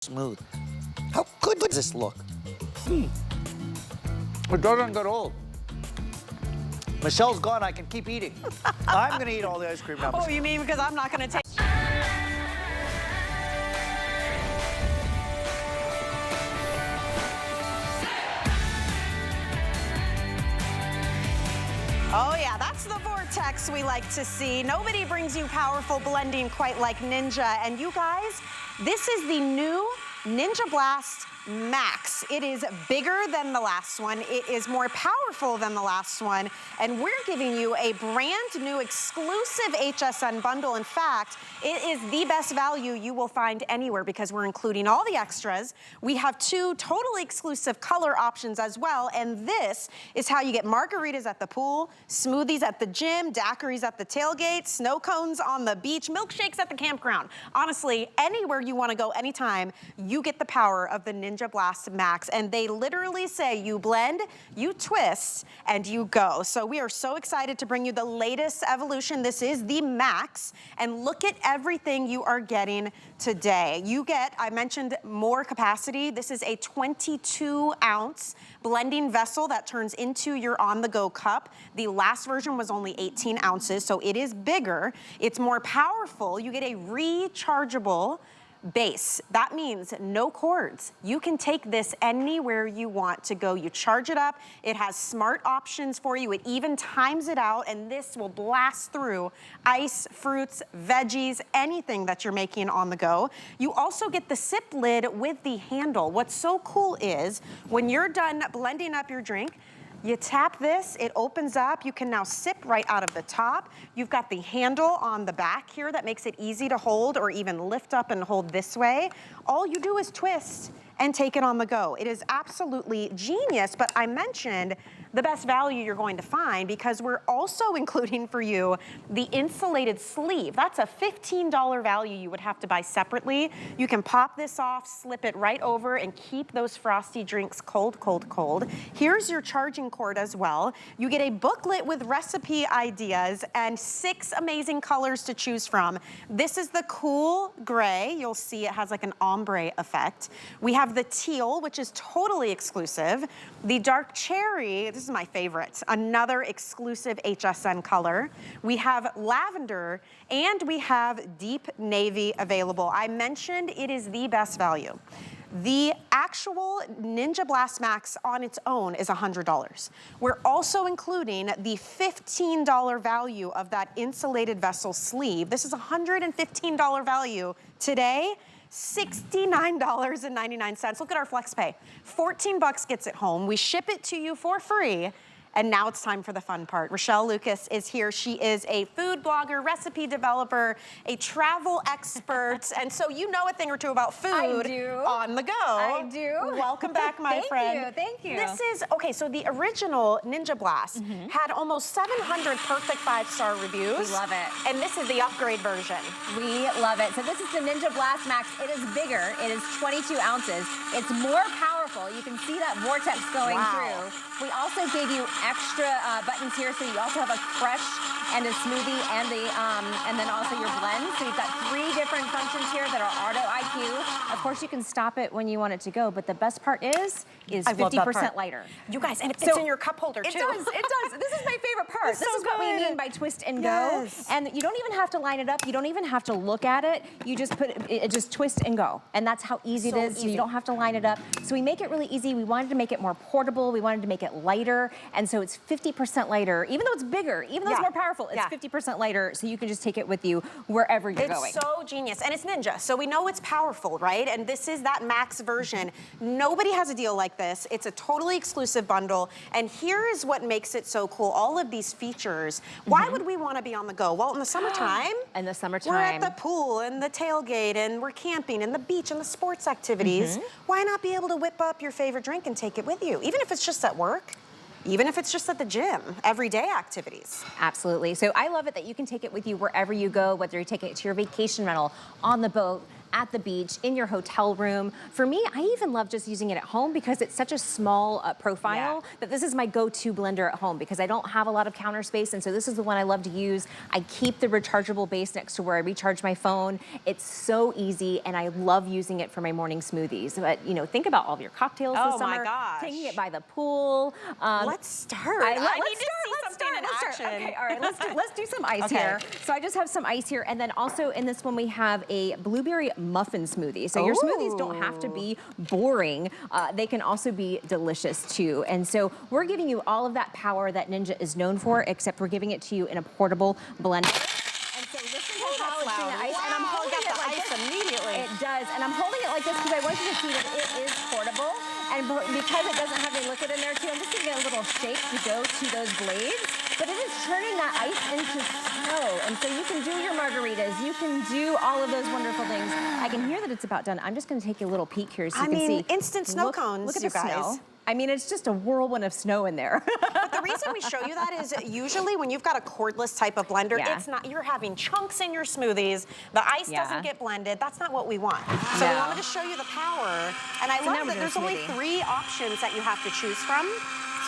Smooth. How good does this look? It doesn't get old. Michelle's gone, I can keep eating. I'm gonna eat all the ice cream now. Oh, you mean because I'm not gonna take... Oh yeah, that's the vortex we like to see. Nobody brings you powerful blending quite like Ninja. And you guys, this is the new Ninja Blast Max. It is bigger than the last one. It is more powerful than the last one. And we're giving you a brand new exclusive HSN bundle. In fact, it is the best value you will find anywhere because we're including all the extras. We have 2 totally exclusive color options as well. And this is how you get margaritas at the pool, smoothies at the gym, daiquiris at the tailgate, snow cones on the beach, milkshakes at the campground. Honestly, anywhere you want to go anytime, you get the power of the Ninja Blast Max. And they literally say you blend, you twist, and you go. So we are so excited to bring you the latest evolution. This is the Max. And look at everything you are getting today. You get, I mentioned, more capacity. This is a 22-ounce blending vessel that turns into your on-the-go cup. The last version was only 18 ounces, so it is bigger. It's more powerful. You get a rechargeable base. That means no cords. You can take this anywhere you want to go. You charge it up. It has smart options for you. It even times it out, and this will blast through ice, fruits, veggies, anything that you're making on the go. You also get the sip lid with the handle. What's so cool is when you're done blending up your drink, you tap this, it opens up. You can now sip right out of the top. You've got the handle on the back here that makes it easy to hold or even lift up and hold this way. All you do is twist and take it on the go. It is absolutely genius, but I mentioned the best value you're going to find because we're also including for you the insulated sleeve. That's a $15 value you would have to buy separately. You can pop this off, slip it right over, and keep those frosty drinks cold, cold, cold. Here's your charging cord as well. You get a booklet with recipe ideas and 6 amazing colors to choose from. This is the cool gray. You'll see it has like an ombre effect. We have the teal, which is totally exclusive. The dark cherry, this is my favorite, another exclusive HSN color. We have lavender and we have deep navy available. I mentioned it is the best value. The actual Ninja Blast Max on its own is $100. We're also including the $15 value of that insulated vessel sleeve. This is $115 value today. $69.99. Look at our flex pay. 14 bucks gets it home. We ship it to you for free. And now it's time for the fun part. Rochelle Lucas is here. She is a food blogger, recipe developer, a travel expert. And so you know a thing or two about food. I do. On the go. I do. Welcome back, my friend. Thank you. This is, okay, so the original Ninja Blast had almost 700 perfect 5-star reviews. We love it. And this is the upgrade version. We love it. So this is the Ninja Blast Max. It is bigger. It is 22 ounces. It's more powerful. You can see that vortex going through. We also gave you extra buttons here, so you also have a fresh and a smoothie and then also your blend. So you've got 3 different functions here that are auto IQ. Of course, you can stop it when you want it to go, but the best part is 50% lighter. You guys, and it fits in your cup holder too. It does. This is my favorite part. This is what we mean by twist and go. And you don't even have to line it up. You don't even have to look at it. You just put it just twist and go. And that's how easy it is. So you don't have to line it up. So we make it really easy. We wanted to make it more portable. We wanted to make it lighter. And so it's 50% lighter. Even though it's bigger, even though it's more powerful, it's 50% lighter. So you can just take it with you wherever you're going. It's so genius. And it's Ninja. So we know it's powerful, right? And this is that max version. Nobody has a deal like this. It's a totally exclusive bundle. And here is what makes it so cool. All of these features. Why would we want to be on the go? Well, in the summertime. In the summertime. We're at the pool and the tailgate and we're camping and the beach and the sports activities. Why not be able to whip up your favorite drink and take it with you? Even if it's just at work. Even if it's just at the gym, everyday activities. Absolutely. So I love it that you can take it with you wherever you go, whether you take it to your vacation rental, on the boat, at the beach, in your hotel room. For me, I even love just using it at home because it's such a small profile that this is my go-to blender at home because I don't have a lot of counter space, and so this is the one I love to use. I keep the rechargeable base next to where I recharge my phone. It's so easy, and I love using it for my morning smoothies. But you know, think about all of your cocktails this summer. Oh my gosh. Taking it by the pool. Let's start. I need to see something in action. Okay, all right, let's do some ice here. So I just have some ice here, and then also in this one we have a blueberry muffin smoothie. So your smoothies don't have to be boring. They can also be delicious too. And so we're giving you all of that power that Ninja is known for, except we're giving it to you in a portable blender. And so listen to how it's doing the ice. And I'm holding it like this immediately. It does. And I'm holding it like this because I want you to see that it is portable. And because it doesn't have any liquid in there too, I'm just giving it a little shake to go to those blades. But it is turning that ice into snow. And so you can do your margaritas. You can do all of those wonderful things. I can hear that it's about done. I'm just going to take a little peek here so you can see. I mean, instant snow cones, look at you the guys. snow. I mean, it's just a whirlwind of snow in there. But the reason we show you that is usually when you've got a cordless type of blender, it's not, you're having chunks in your smoothies. The ice doesn't get blended. That's not what we want. So we wanted to show you the power. And I love that there's only 3 options that you have to choose from.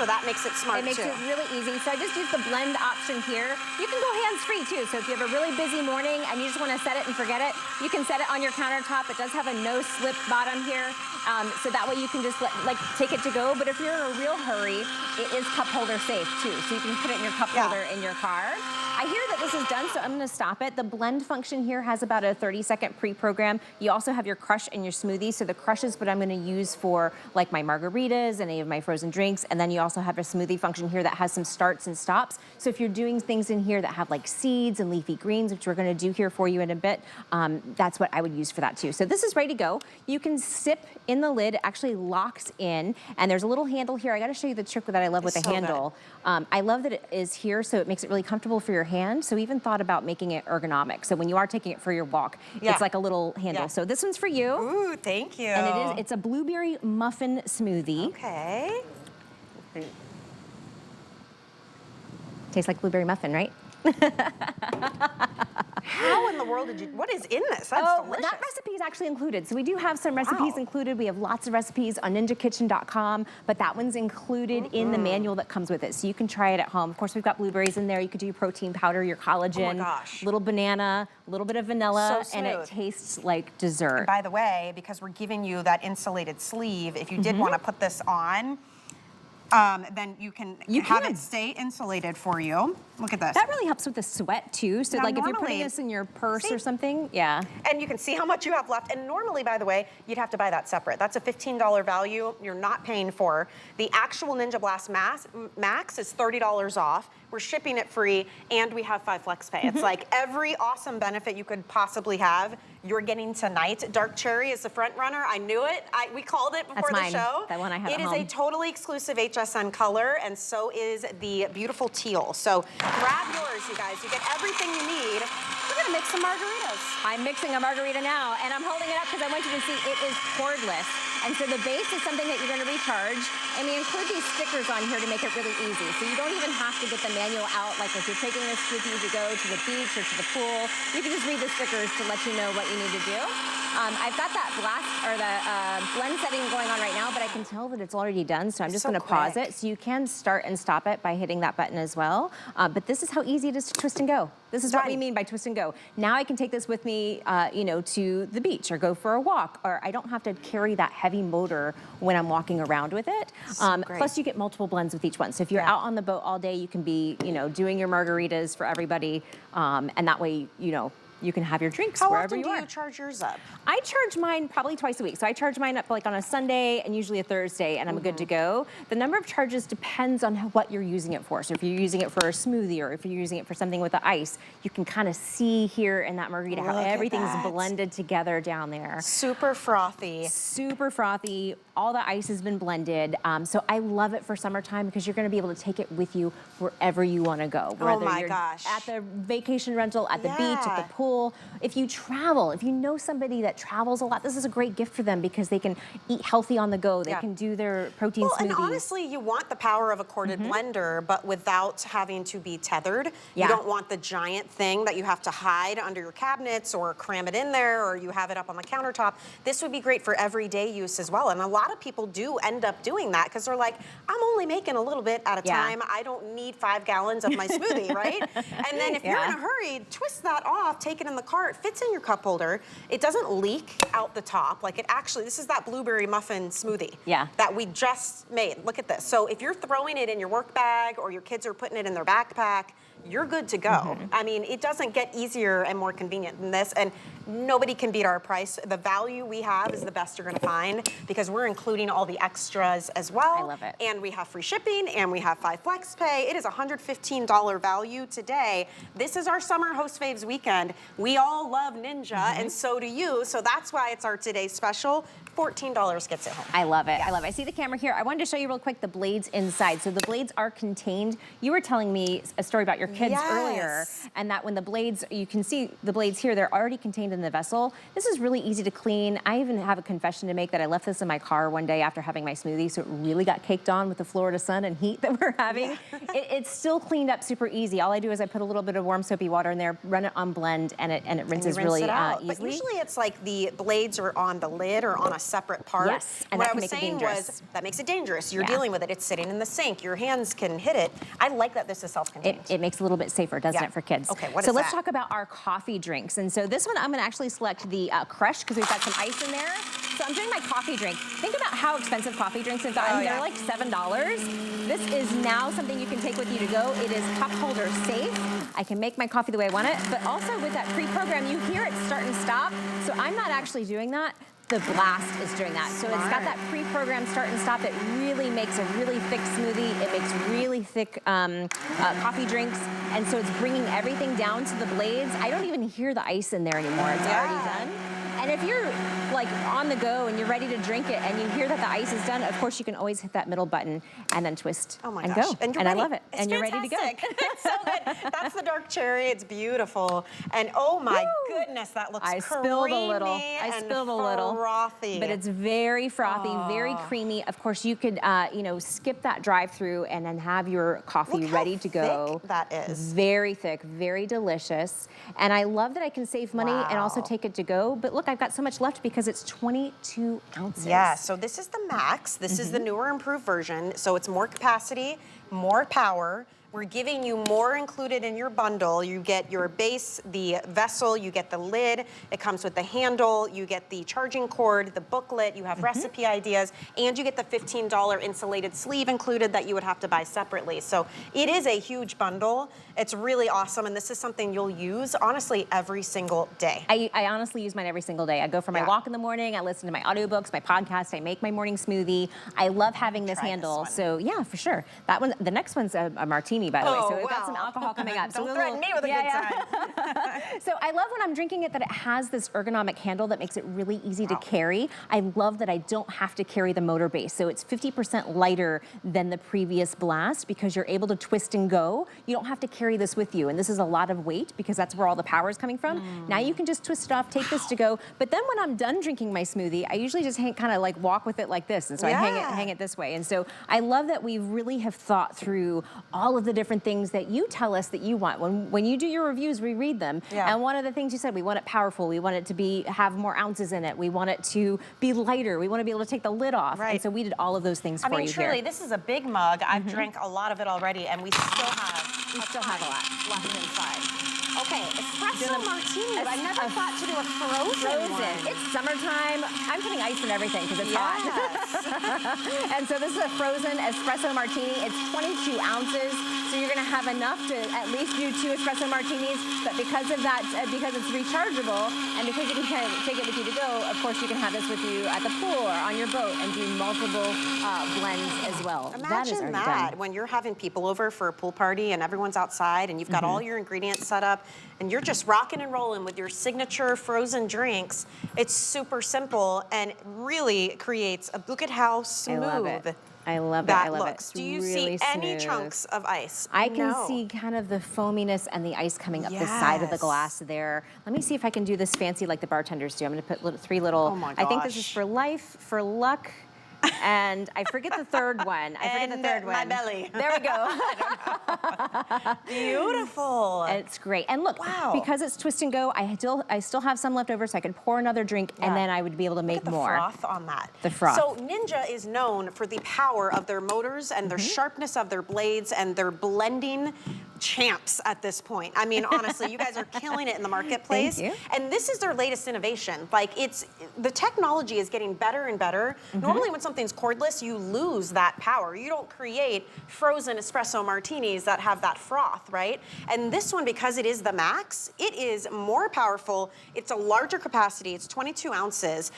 So that makes it smart too. It makes it really easy. So I just use the blend option here. You can go hands-free too. So if you have a really busy morning and you just want to set it and forget it, you can set it on your countertop. It does have a no-slip bottom here. So that way you can just take it to go. But if you're in a real hurry, it is cup holder safe too. So you can put it in your cup holder in your car. I hear that this is done, so I'm gonna stop it. The blend function here has about a 30-second pre-program. You also have your crush and your smoothie. So the crush is what I'm gonna use for like my margaritas and any of my frozen drinks. And then you also have a smoothie function here that has some starts and stops. So if you're doing things in here that have like seeds and leafy greens, which we're gonna do here for you in a bit, that's what I would use for that too. So this is ready to go. You can sip in the lid, it actually locks in, and there's a little handle here. I gotta show you the trick that I love with the handle. I love that it is here, so it makes it really comfortable for your hand. So we even thought about making it ergonomic. So when you are taking it for your walk, it's like a little handle. So this one's for you. Ooh, thank you. And it's a blueberry muffin smoothie. Okay. Tastes like blueberry muffin, right? How in the world did you, what is in this? That's delicious. That recipe is actually included. So we do have some recipes included. We have lots of recipes on ninjakitchen.com, but that one's included in the manual that comes with it. So you can try it at home. Of course, we've got blueberries in there. You could do your protein powder, your collagen, oh my gosh, little banana, a little bit of vanilla, so and it tastes like dessert. And by the way, because we're giving you that insulated sleeve, if you did want to put this on, then you can have it stay insulated for you. Look at this. That really helps with the sweat too. So now like if you're putting this in your purse or something, And you can see how much you have left. And normally, by the way, you'd have to buy that separate. That's a $15 value you're not paying for. The actual Ninja Blast Max is $30 off. We're shipping it free, and we have 5 flex pay. It's like every awesome benefit you could possibly have, you're getting tonight. Dark Cherry is the front runner. I knew it. We called it before the show. That one I have It at is home. a totally exclusive HSN color, and so is the beautiful teal. So grab yours, you guys. You get everything you need. We're gonna make some margaritas. I'm mixing a margarita now, and I'm holding it up because I want you to see it is cordless. And so the base is something that you're gonna recharge, and we include these stickers on here to make it really easy. So you don't even have to get the manual out, like if you're taking this with you to go to the beach or to the pool, you can just read the stickers to let you know what you need to do. I've got that blend setting going on right now, but I can tell that it's already done, so I'm just gonna pause it. So you can start and stop it by hitting that button as well. But this is how easy it is to twist and go. This is what we mean by twist and go. Now I can take this with me, you know, to the beach or go for a walk, or I don't have to carry that heavy motor when I'm walking around with it. Plus you get multiple blends with each one. So if you're out on the boat all day, you can be, you know, doing your margaritas for everybody, and that way, you know, you can have your drinks wherever you are. How often do you charge yours up? I charge mine probably twice a week. So I charge mine up like on a Sunday and usually a Thursday, and I'm good to go. The number of charges depends on what you're using it for. So if you're using it for a smoothie or if you're using it for something with the ice, you can kind of see here in that margarita how everything's blended together down there. Super frothy. Super frothy. All the ice has been blended. So I love it for summertime because you're gonna be able to take it with you wherever you wanna go. Whether you're at the vacation rental, at the beach, at the pool, pool. If you travel, if you know somebody that travels a lot, this is a great gift for them because they can eat healthy on the go. They can do their protein smoothies. And honestly, you want the power of a corded blender, but without having to be tethered. You don't want the giant thing that you have to hide under your cabinets or cram it in there, or you have it up on the countertop. This would be great for everyday use as well. And a lot of people do end up doing that because they're like, I'm only making a little bit at a time. I don't need 5 gallons of my smoothie, right? And then if you're in a hurry, twist that off, take it in the cart, fits in your cup holder. It doesn't leak out the top. Like it actually, this is that blueberry muffin smoothie that we just made. Look at this. So if you're throwing it in your work bag or your kids are putting it in their backpack, you're good to go. I mean, it doesn't get easier and more convenient than this, and nobody can beat our price. The value we have is the best you're gonna find because we're including all the extras as well. I love it. And we have free shipping and we have 5 flex pay. It is $115 value today. This is our summer Host Faves weekend. We all love Ninja and so do you. So that's why it's our today's special. $14 gets it home. I love it. I love it. I see the camera here. I wanted to show you real quick the blades inside. So the blades are contained. You were telling me a story about your kids earlier, and that when the blades, you can see the blades here, they're already contained in the vessel. This is really easy to clean. I even have a confession to make that I left this in my car one day after having my smoothie, so it really got caked on with the Florida sun and heat that we're having. It's still cleaned up super easy. All I do is I put a little bit of warm soapy water in there, run it on blend, and it rinses really easily. But usually it's like the blades are on the lid or on a separate part. Yes, and what that I can was make it saying dangerous. was that makes it dangerous. You're dealing with it. It's sitting in the sink. Your hands can hit it. I like that this is self-contained. It makes it a little bit safer, doesn't it, for kids? Okay, what so is let's that? talk about our coffee drinks. And so this one, I'm gonna actually select the Crush because we've got some ice in there. So I'm doing my coffee drink. Think about how expensive coffee drinks have gotten. They're like $7. This is now something you can take with you to go. It is cup holder safe. I can make my coffee the way I want it, but also with that pre-program, you hear it start and stop. So I'm not actually doing that. The Blast is doing that. So it's got that pre-programmed start and stop. It really makes a really thick smoothie. It makes really thick coffee drinks. And so it's bringing everything down to the blades. I don't even hear the ice in there anymore. It's already done. And if you're like on the go and you're ready to drink it and you hear that the ice is done, of course you can always hit that middle button and then twist and go. And I love it. And you're ready to go. It's so good. That's the dark cherry. It's beautiful. And oh my goodness, that looks creamy. I spilled a little. Frothy. But it's very frothy, very creamy. Of course, you could, you know, skip that drive-through and then have your coffee ready to go. Thick that is. Very thick, very delicious. And I love that I can save money and also take it to go. But look, I've got so much left because it's 22 ounces. Yeah, so this is the Max. This is the newer improved version. So it's more capacity, more power. We're giving you more included in your bundle. You get your base, the vessel, you get the lid. It comes with the handle. You get the charging cord, the booklet. You have recipe ideas, and you get the $15 insulated sleeve included that you would have to buy separately. So it is a huge bundle. It's really awesome, and this is something you'll use, honestly, every single day. I honestly use mine every single day. I go for my walk in the morning. I listen to my audiobooks, my podcast. I make my morning smoothie. I love having this handle. So yeah, for sure. That one, the next one's a martini, by the way. So we've got some alcohol coming up. Don't threaten me with a good time. So I love when I'm drinking it that it has this ergonomic handle that makes it really easy to carry. I love that I don't have to carry the motor base. So it's 50% lighter than the previous Blast because you're able to twist and go. You don't have to carry this with you. And this is a lot of weight because that's where all the power is coming from. Now you can just twist it off, take this to go. But then when I'm done drinking my smoothie, I usually just kind of like walk with it like this. And so I hang it this way. And so I love that we really have thought through all of the different things that you tell us that you want. When you do your reviews, we read them. And one of the things you said, we want it powerful. We want it to have more ounces in it. We want it to be lighter. We want to be able to take the lid off. And so we did all of those things for you here. Truly, this is a big mug. I've drank a lot of it already, and we still have a lot left inside. Okay, espresso martini. I never thought to do a frozen one. It's summertime. I'm putting ice in everything because it's hot. And so this is a frozen espresso martini. It's 22 ounces. So you're gonna have enough to at least do 2 espresso martinis, but because of that, because it's rechargeable and because you can kind of take it with you to go, of course you can have this with you at the pool or on your boat and do multiple blends as well. Imagine that when you're having people over for a pool party and everyone's outside and you've got all your ingredients set up, and you're just rocking and rolling with your signature frozen drinks. It's super simple and really creates a, look at how smooth I love it. I love that it. I love looks. it. Do you really see any smooth. chunks of ice? I can No. see kind of the foaminess and the ice coming up the side of the glass there. Let me see if I can do this fancy like the bartenders do. I'm gonna put three little, Oh my I think this is gosh. for life, for luck, and I forget the third one. I forget the third one. My belly. There we go. Beautiful. It's great. And look, Wow. because it's twist and go, I still have some left over, so I could pour another drink, and then I would be able to make Look at more. the froth on that. The froth. So Ninja is known for the power of their motors and their sharpness of their blades and their blending champs at this point. I mean, honestly, you guys are killing it in the marketplace. Thank you. And this is their latest innovation. Like, the technology is getting better and better. Normally when something's cordless, you lose that power. You don't create frozen espresso martinis that have that froth, right? And this one, because it is the Max, it is more powerful. It's a larger capacity. It's 22 ounces.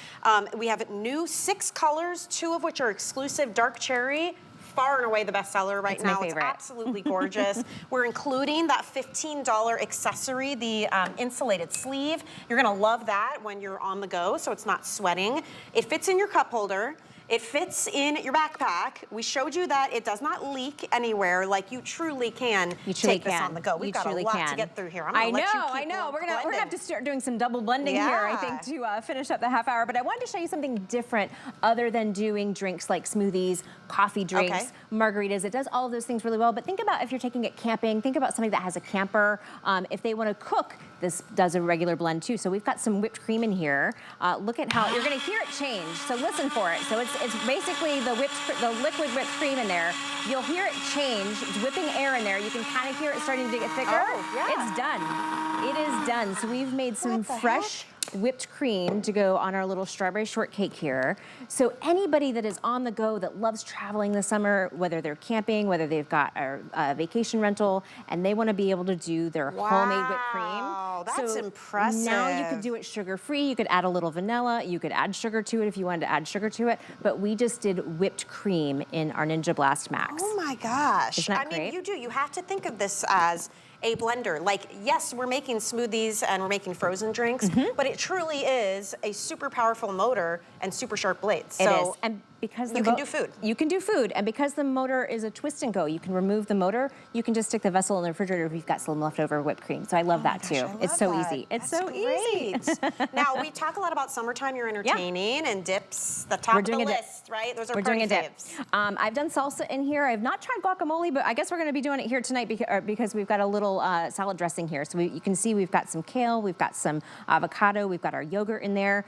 We have new 6 colors, 2 of which are exclusive, dark cherry, far and away the best seller right now. My It's favorite. absolutely gorgeous. We're including that $15 accessory, the insulated sleeve. You're gonna love that when you're on the go, so it's not sweating. It fits in your cup holder. It fits in your backpack. We showed you that it does not leak anywhere. Like, you truly can take this on the go. We've got a lot to get through here. I'm gonna let you keep I know. We're gonna blending. have to start doing some double blending here, I think, to finish up the half hour. But I wanted to show you something different other than doing drinks like smoothies, coffee drinks, margaritas. It does all of those things really well. But think about if you're taking it camping. Think about somebody that has a camper. If they want to cook, this does a regular blend too. So we've got some whipped cream in here. Look at how you're gonna hear it change. So listen for it. So it's basically the liquid whipped cream in there. You'll hear it change. It's whipping air in there. You can kind of hear it starting to get thicker. Oh, yeah. It's done. It is done. So we've made some fresh whipped cream to go on our little strawberry shortcake here. So anybody that is on the go that loves traveling this summer, whether they're camping, whether they've got a vacation rental, and they want to be able to do their homemade whipped cream. Wow, that's impressive. Now you could do it sugar-free. You could add a little vanilla. You could add sugar to it if you wanted to add sugar to it. But we just did whipped cream in our Ninja Blast Max. Oh my gosh. Isn't that I mean, great? you do. You have to think of this as a blender. Like, yes, we're making smoothies and we're making frozen drinks, but it truly is a super powerful motor and super sharp blades. It So is. And because you can do food. You can do food. And because the motor is a twist and go, you can remove the motor. You can just stick the vessel in the refrigerator if you've got some leftover whipped cream. So I love that too. It's so easy. It's so easy. Now, we talk a lot about summertime, you're entertaining, and dips, the top of the list, right? Those are party faves. I've done salsa in here. I've not tried guacamole, but I guess we're going to be doing it here tonight because we've got a little salad dressing here. So you can see we've got some kale, we've got some avocado, we've got our yogurt in there.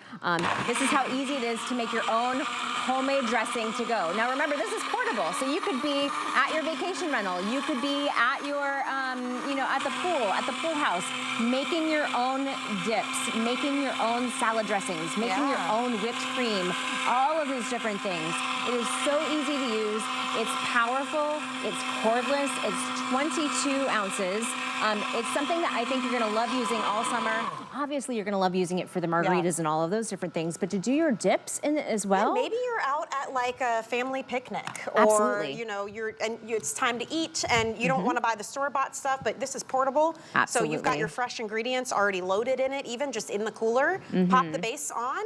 This is how easy it is to make your own homemade dressing to go. Now remember, this is portable, so you could be at your vacation rental, you could be at your, at the pool house, making your own dips, making your own salad dressings, making your own whipped cream, all of these different things. It is so easy to use. It's powerful. It's cordless. It's 22 ounces. It's something that I think you're going to love using all summer. Obviously, you're going to love using it for the margaritas and all of those different things, but to do your dips in it as well. Yeah, maybe you're out at like a family picnic, or it's time to eat, and you don't want to buy the store-bought stuff, but this is portable. Absolutely. So you've got your fresh ingredients already loaded in it, even just in the cooler. Pop the base on.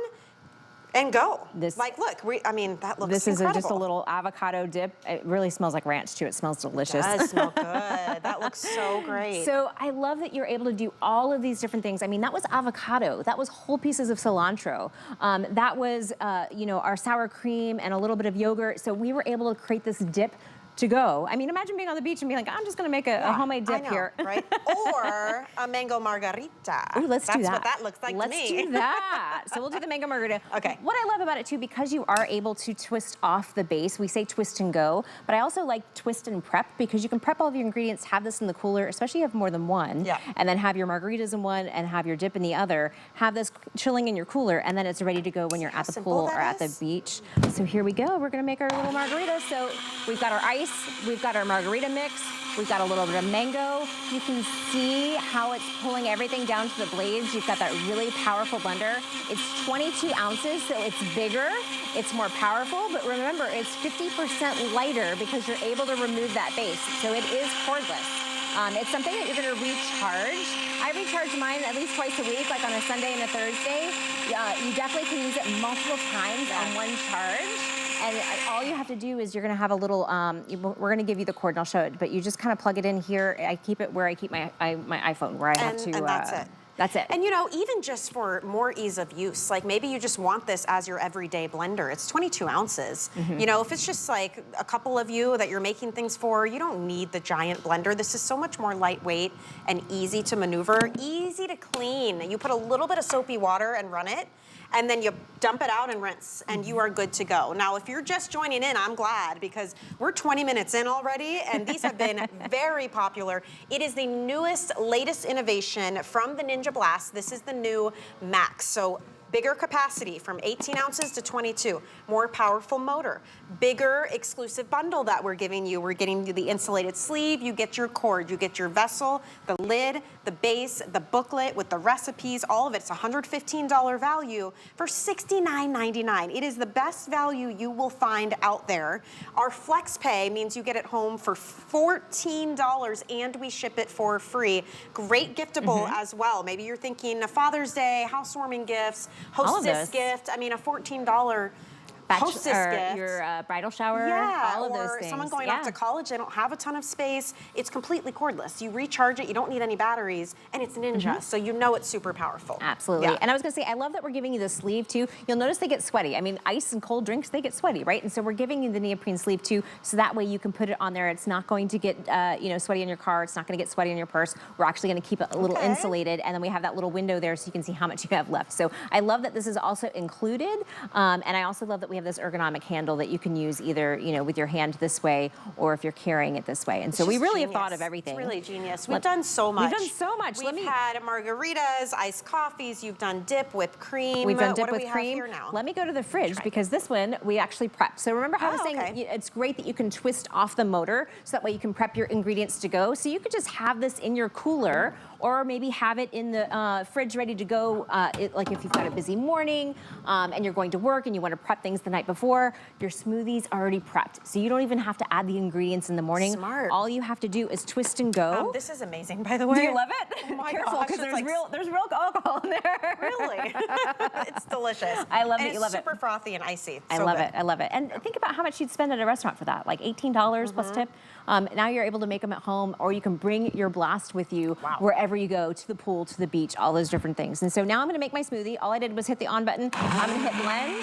And go. Like, look, I mean, that looks This incredible. is just a little avocado dip. It really smells like ranch too. It smells delicious. It does smell good. That looks so great. So I love that you're able to do all of these different things. I mean, that was avocado. That was whole pieces of cilantro. That was, our sour cream and a little bit of yogurt. So we were able to create this dip to go. I mean, imagine being on the beach and being like, I'm just gonna make a homemade dip here. Right? Or a mango margarita. Ooh, let's do that. That's what that looks like to me. Let's do that. So we'll do the mango margarita. Okay. What I love about it too, because you are able to twist off the base, we say twist and go, but I also like twist and prep because you can prep all of your ingredients, have this in the cooler, especially if you have more than one, and then have your margaritas in one and have your dip in the other, have this chilling in your cooler, and then it's ready to go when you're at the pool or at the beach. So here we go. We're gonna make our little margarita. So we've got our ice, we've got our margarita mix, we've got a little bit of mango. You can see how it's pulling everything down to the blades. You've got that really powerful blender. It's 22 ounces, so it's bigger, it's more powerful, but remember, it's 50% lighter because you're able to remove that base. So it is cordless. It's something that you're gonna recharge. I recharge mine at least twice a week, like on a Sunday and a Thursday. You definitely can use it multiple times on one charge. And all you have to do is you're gonna have a little, we're gonna give you the cord and I'll show it, but you just kind of plug it in here. I keep it where I keep my iPhone, where I have to. And that's it. That's it. And you know, even just for more ease of use, like maybe you just want this as your everyday blender. It's 22 ounces. You know, if it's just like a couple of you that you're making things for, you don't need the giant blender. This is so much more lightweight and easy to maneuver, easy to clean. You put a little bit of soapy water and run it, and then you dump it out and rinse, and you are good to go. Now, if you're just joining in, I'm glad, because we're 20 minutes in already, and these have been very popular. It is the newest, latest innovation from the Ninja Blast. This is the new Max. So bigger capacity from 18 ounces to 22, more powerful motor, bigger exclusive bundle that we're giving you. We're getting you the insulated sleeve, you get your cord, you get your vessel, the lid, the base, the booklet with the recipes, all of it. It's $115 value for $69.99. It is the best value you will find out there. Our flex pay means you get it home for $14 and we ship it for free. Great giftable as well. Maybe you're thinking a Father's Day, housewarming gifts, hostess gift. I mean, a $14 hostess gift. Your bridal shower, all of those things. Or someone going off to college, they don't have a ton of space. It's completely cordless. You recharge it, you don't need any batteries, and it's Ninja, so you know it's super powerful. Absolutely. And I was gonna say, I love that we're giving you the sleeve too. You'll notice they get sweaty. I mean, ice and cold drinks, they get sweaty, right? And so we're giving you the neoprene sleeve too, so that way you can put it on there. It's not going to get sweaty in your car. It's not gonna get sweaty in your purse. We're actually gonna keep it a little insulated, and then we have that little window there so you can see how much you have left. So I love that this is also included, and I also love that we have this ergonomic handle that you can use either, with your hand this way or if you're carrying it this way. And so we really have thought of everything. It's really genius. We've done so much. We've done so much. We've had margaritas, iced coffees. You've done dip with cream. We've done dip what with do we cream. Have here now? Let me go to the fridge because this one we actually prep. So remember how I was saying it's great that you can twist off the motor so that way you can prep your ingredients to go. So you could just have this in your cooler or maybe have it in the fridge ready to go, like if you've got a busy morning and you're going to work and you want to prep things the night before, your smoothie's already prepped. So you don't even have to add the ingredients in the morning. Smart. All you have to do is twist and go. This is amazing, by the way. Do you love it? Oh my Careful, gosh, because there's, like there's real alcohol in there. Really? It's delicious. I love and it. You love it. It's super frothy and icy. I love it. I love it. And think about how much you'd spend at a restaurant for that, like $18 plus tip. Now you're able to make them at home, or you can bring your blast with you wherever you go, to the pool, to the beach, all those different things. And so now I'm gonna make my smoothie. All I did was hit the on button. I'm gonna hit blend.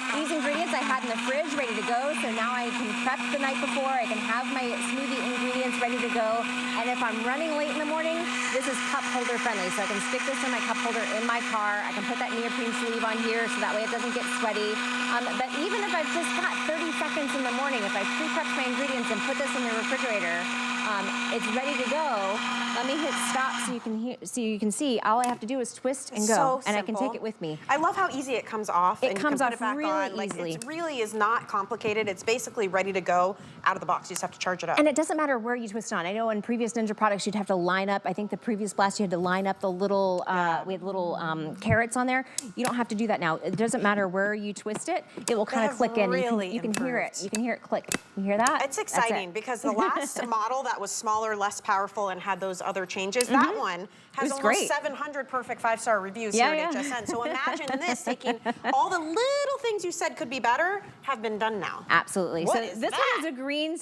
These ingredients I had in the fridge ready to go, so now I can prep the night before. I can have my smoothie ingredients ready to go. And if I'm running late in the morning, this is cup holder friendly. So I can stick this in my cup holder in my car. I can put that neoprene sleeve on here so that way it doesn't get sweaty. But even if I've just got 30 seconds in the morning, if I pre-prepped my ingredients and put this in the refrigerator, it's ready to go. Let me hit stop so you can see. All I have to do is twist and go, and I can take it with me. I love how easy it comes off. It comes off really easily. Like, it really is not complicated. It's basically ready to go out of the box. You just have to charge it up. And it doesn't matter where you twist on. I know in previous Ninja products you'd have to line up. I think the previous blast you had to line up the little, we had little carrots on there. You don't have to do that now. It doesn't matter where you twist it. It will kind of click in. You can hear it. You can hear it click. You hear that? It's exciting because the last model that was smaller, less powerful, and had those other changes, that one has almost 700 perfect 5-star reviews here at HSN. So imagine this, taking all the little things you said could be better have been done now. Absolutely. What so is this that? one is a green.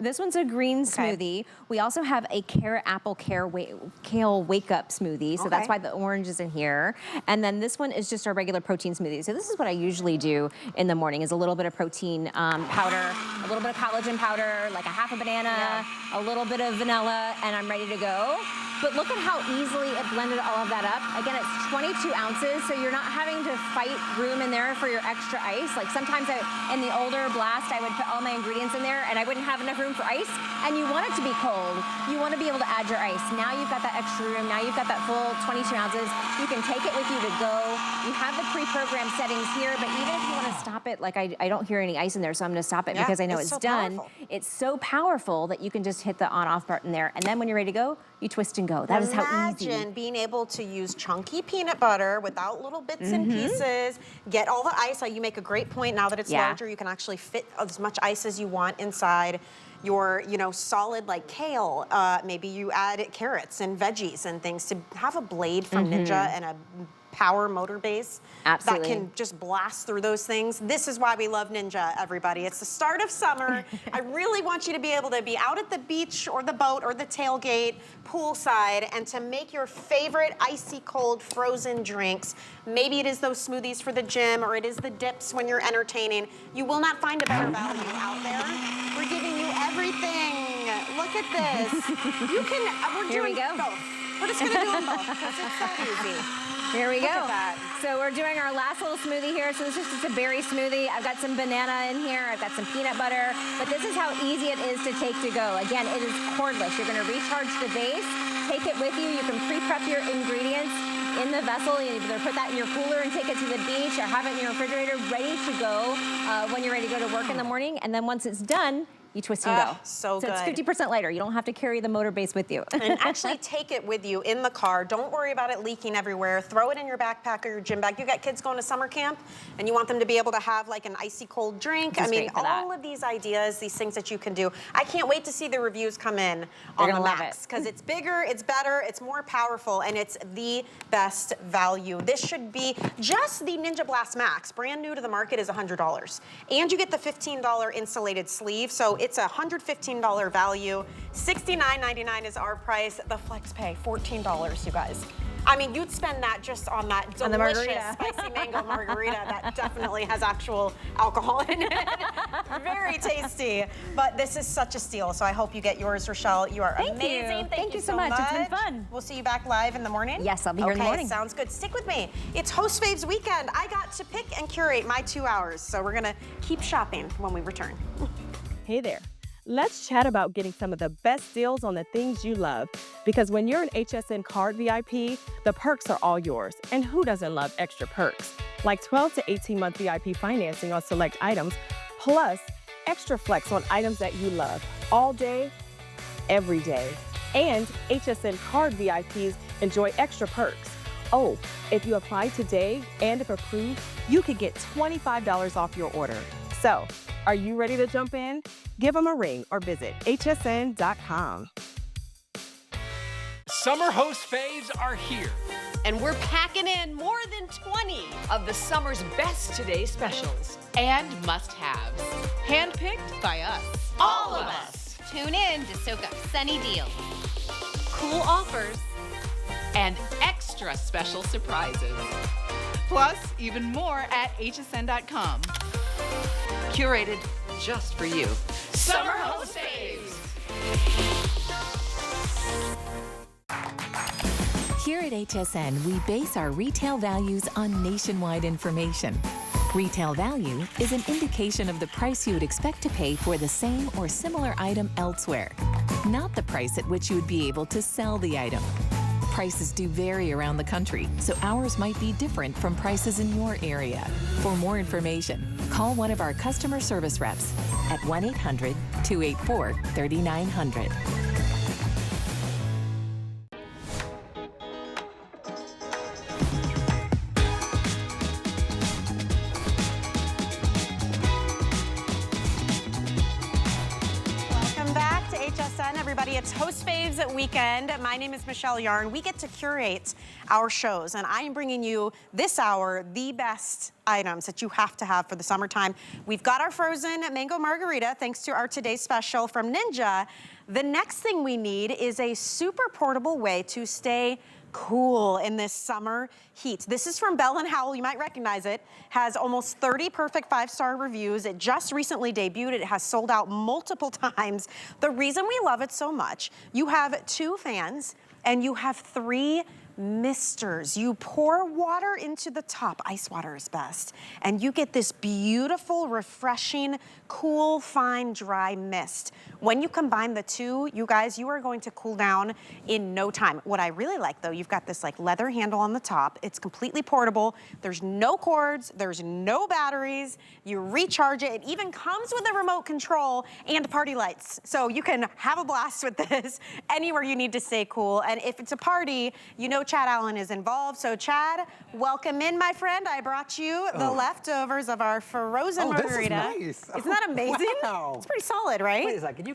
This one's a green smoothie. We also have a carrot apple kale wake up smoothie. So that's why the orange is in here. And then this one is just our regular protein smoothie. So this is what I usually do in the morning, is a little bit of protein powder, a little bit of collagen powder, like a half a banana, a little bit of vanilla, and I'm ready to go. But look at how easily it blended all of that up. Again, it's 22 ounces, so you're not having to fight room in there for your extra ice. Like sometimes in the older blast, I would put all my ingredients in there and I wouldn't have enough room for ice, and you want it to be cold. You want to be able to add your ice. Now you've got that extra room. Now you've got that full 22 ounces. You can take it with you to go. You have the pre-programmed settings here, but even if you want to stop it, like I don't hear any ice in there, so I'm going to stop it because I know it's done. It's so powerful that you can just hit the on-off button there, and then when you're ready to go, you twist and go. That is how easy. Imagine being able to use chunky peanut butter without little bits and pieces, get all the ice. You make a great point. Now that it's larger, you can actually fit as much ice as you want inside. your, you know, solid like kale. Maybe you add carrots and veggies and things. To have a blade from Ninja and a power motor base that can just blast through those things. This is why we love Ninja, everybody. It's the start of summer. I really want you to be able to be out at the beach or the boat or the tailgate, poolside, and to make your favorite icy cold frozen drinks. Maybe it is those smoothies for the gym, or it is the dips when you're entertaining. You will not find a better value out there. We're giving you everything. Look at this. You can, we're doing both. We're just gonna do them both because it's that easy. Here we go. So we're doing our last little smoothie here. So this is just a berry smoothie. I've got some banana in here. I've got some peanut butter. But this is how easy it is to take to go. Again, it is cordless. You're going to recharge the base. Take it with you. You can pre-prep your ingredients in the vessel. You either put that in your cooler and take it to the beach, or have it in your refrigerator ready to go when you're ready to go to work in the morning. And then once it's done, you twist and go. So good. It's 50% lighter. You don't have to carry the motor base with you. And actually take it with you in the car. Don't worry about it leaking everywhere. Throw it in your backpack or your gym bag. You got kids going to summer camp and you want them to be able to have like an icy cold drink. I mean, all of these ideas, these things that you can do. I can't wait to see the reviews come in on the Max, because it's bigger, it's better, it's more powerful, and it's the best value. This should be just the Ninja Blast Max, brand new to the market, is $100. And you get the $15 insulated sleeve, so it's a $115 value. $69.99 is our price. The Flex Pay, $14, you guys. I mean, you'd spend that just on that delicious spicy mango margarita that definitely has actual alcohol in it. Very tasty. But this is such a steal, so I hope you get yours, Rochelle. You are amazing. Thank you so much. It's been fun. We'll see you back live in the morning? Yes, I'll be here in the morning. Sounds good. Stick with me. It's Host Faves weekend. I got to pick and curate my 2 hours, so we're gonna keep shopping when we return. Hey there. Let's chat about getting some of the best deals on the things you love. Because when you're an HSN card VIP, the perks are all yours. And who doesn't love extra perks? Like 12 to 18-month VIP financing on select items, plus extra flex on items that you love all day, every day. And HSN card VIPs enjoy extra perks. Oh, if you apply today and if approved, you could get $25 off your order. So, are you ready to jump in? Give them a ring or visit hsn.com. Summer Host Faves are here. And we're packing in more than 20 of the summer's best today specials and must-haves. Handpicked by us. All of us. Tune in to soak up sunny deals, Cool offers. And extra special surprises. Plus, even more at hsn.com. Curated just for you. Summer Host Faves. Here at HSN, we base our retail values on nationwide information. Retail value is an indication of the price you would expect to pay for the same or similar item elsewhere, not the price at which you would be able to sell the item. Prices do vary around the country, so ours might be different from prices in your area. For more information, call one of our customer service reps at 1-800-284-3900. Everybody, it's Host Faves at Weekend. My name is Michelle Yarn. We get to curate our shows, and I am bringing you this hour the best items that you have to have for the summertime. We've got our frozen mango margarita, thanks to our today's special from Ninja. The next thing we need is a super portable way to stay cool in this summer heat. This is from Bell & Howell. You might recognize it. Has almost 30 perfect 5-star reviews. It just recently debuted. It has sold out multiple times. The reason we love it so much, you have 2 fans and you have 3 misters. You pour water into the top, ice water is best, and you get this beautiful, refreshing, cool, fine, dry mist. When you combine the two, you guys, you are going to cool down in no time. What I really like though, you've got this like leather handle on the top. It's completely portable. There's no cords, there's no batteries. You recharge it. It even comes with a remote control and party lights. So you can have a blast with this anywhere you need to stay cool. And if it's a party, you know Chad Allen is involved. So Chad, welcome in, my friend. I brought you the leftovers of our frozen margarita. This is nice. Isn't that amazing? Wow. It's pretty solid, right? Wait a second, you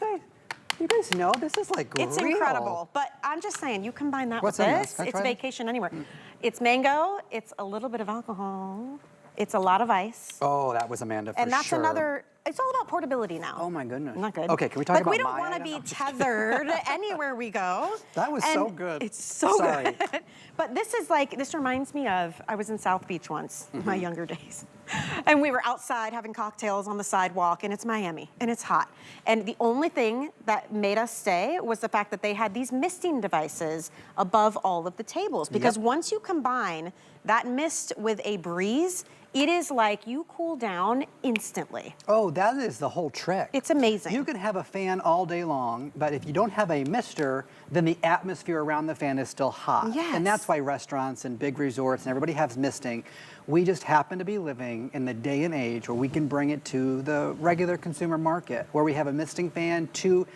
guys know this is like It's real. incredible, but I'm just saying, you combine that What's with in this, this? Can I it's try that? vacation anywhere. It's mango, it's a little bit of alcohol, it's a lot of ice. Oh, that was Amanda for And that's sure. another, it's all about portability now. Oh my goodness. Not good. Okay, can we talk about we don't my want to item? be I'm just tethered anywhere we go. That was And so good. It's so Sorry. good. But this is like, this reminds me of, I was in South Beach once, in my younger days. And we were outside having cocktails on the sidewalk, and it's Miami, and it's hot. And the only thing that made us stay was the fact that they had these misting devices above all of the tables. Because once you combine that mist with a breeze, it is like you cool down instantly. Oh, that is the whole trick. It's amazing. You can have a fan all day long, but if you don't have a mister, then the atmosphere around the fan is still hot. Yes. And that's why restaurants and big resorts and everybody has misting. We just happen to be living in the day and age where we can bring it to the regular consumer market, where we have a misting fan, two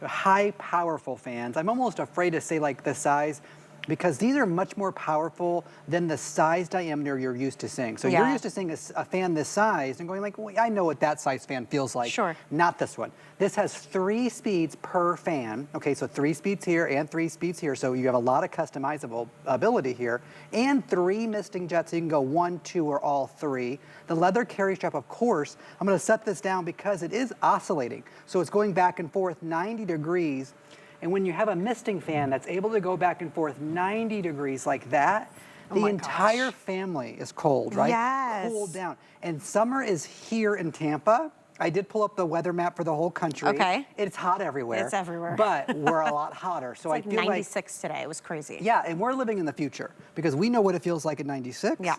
high powerful fans. I'm almost afraid to say like the size, because these are much more powerful than the size diameter you're used to seeing. So you're used to seeing a fan this size and going like, well, I know what that size fan feels like. Sure. Not this one. This has 3 speeds per fan. Okay, so 3 speeds here and 3 speeds here. So you have a lot of customizable ability here. And 3 misting jets, so you can go 1, 2, or all 3. The leather carry strap, of course, I'm gonna set this down because it is oscillating. So it's going back and forth 90 degrees. And when you have a misting fan that's able to go back and forth 90 degrees like that, the entire family is cold, right? Yes. Cooled down. And summer is here in Tampa. I did pull up the weather map for the whole country. Okay. It's hot everywhere. It's everywhere. But we're a lot hotter. So It's like I feel 96 today, it was crazy. yeah, and we're living in the future because we know what it feels like at 96. Yeah.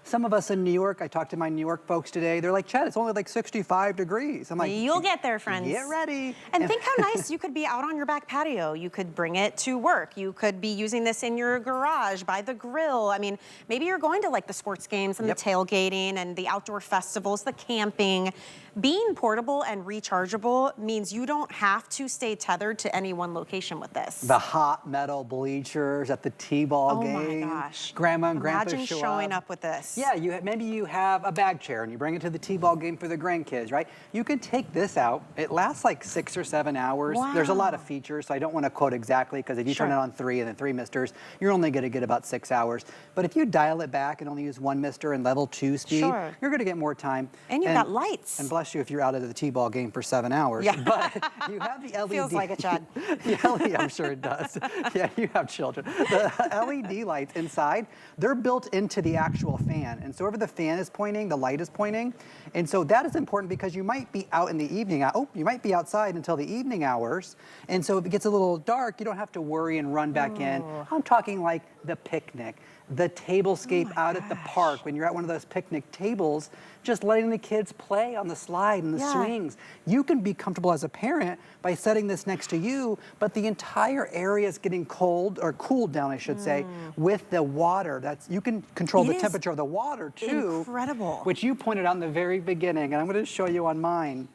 Some of us in New York, I talked to my New York folks today, they're like, Chad, it's only like 65 degrees. I'm like, You'll get there, friends. Get ready. And think how nice you could be out on your back patio. You could bring it to work. You could be using this in your garage, by the grill. I mean, maybe you're going to like the sports games and the tailgating and the outdoor festivals, the camping. Being portable and rechargeable means you don't have to stay tethered to any one location with this. The hot metal bleachers at the T-ball game. Oh my gosh. Grandma and Grandpa Imagine show showing up. up with this. Yeah, maybe you have a bag chair and you bring it to the T-ball game for the grandkids, right? You can take this out. It lasts like 6 or 7 hours. Wow. There's a lot of features, so I don't want to quote exactly, because if you turn it on 3 and then 3 misters, you're only going to get about 6 hours. But if you dial it back and only use 1 mister and level 2 speed, you're going to get more time. And you've got lights. And bless you if you're out of the T-ball game for 7 hours. Yeah. But you have the LED. Feels like it, Chad. The LED, I'm sure it does. Yeah, you have children. The LED lights inside, they're built into the actual fan. And so wherever the fan is pointing, the light is pointing. And so that is important because you might be out in the evening. You might be outside until the evening hours. And so if it gets a little dark, you don't have to worry and run back in. I'm talking like the picnic, the tablescape out at the park when you're at one of those picnic tables, just letting the kids play on the slide and the swings. You can be comfortable as a parent by setting this next to you, but the entire area is getting cold, or cooled down, I should say, with the water. You can control the temperature of the water too. Incredible. Which you pointed out in the very beginning, and I'm going to show you on mine.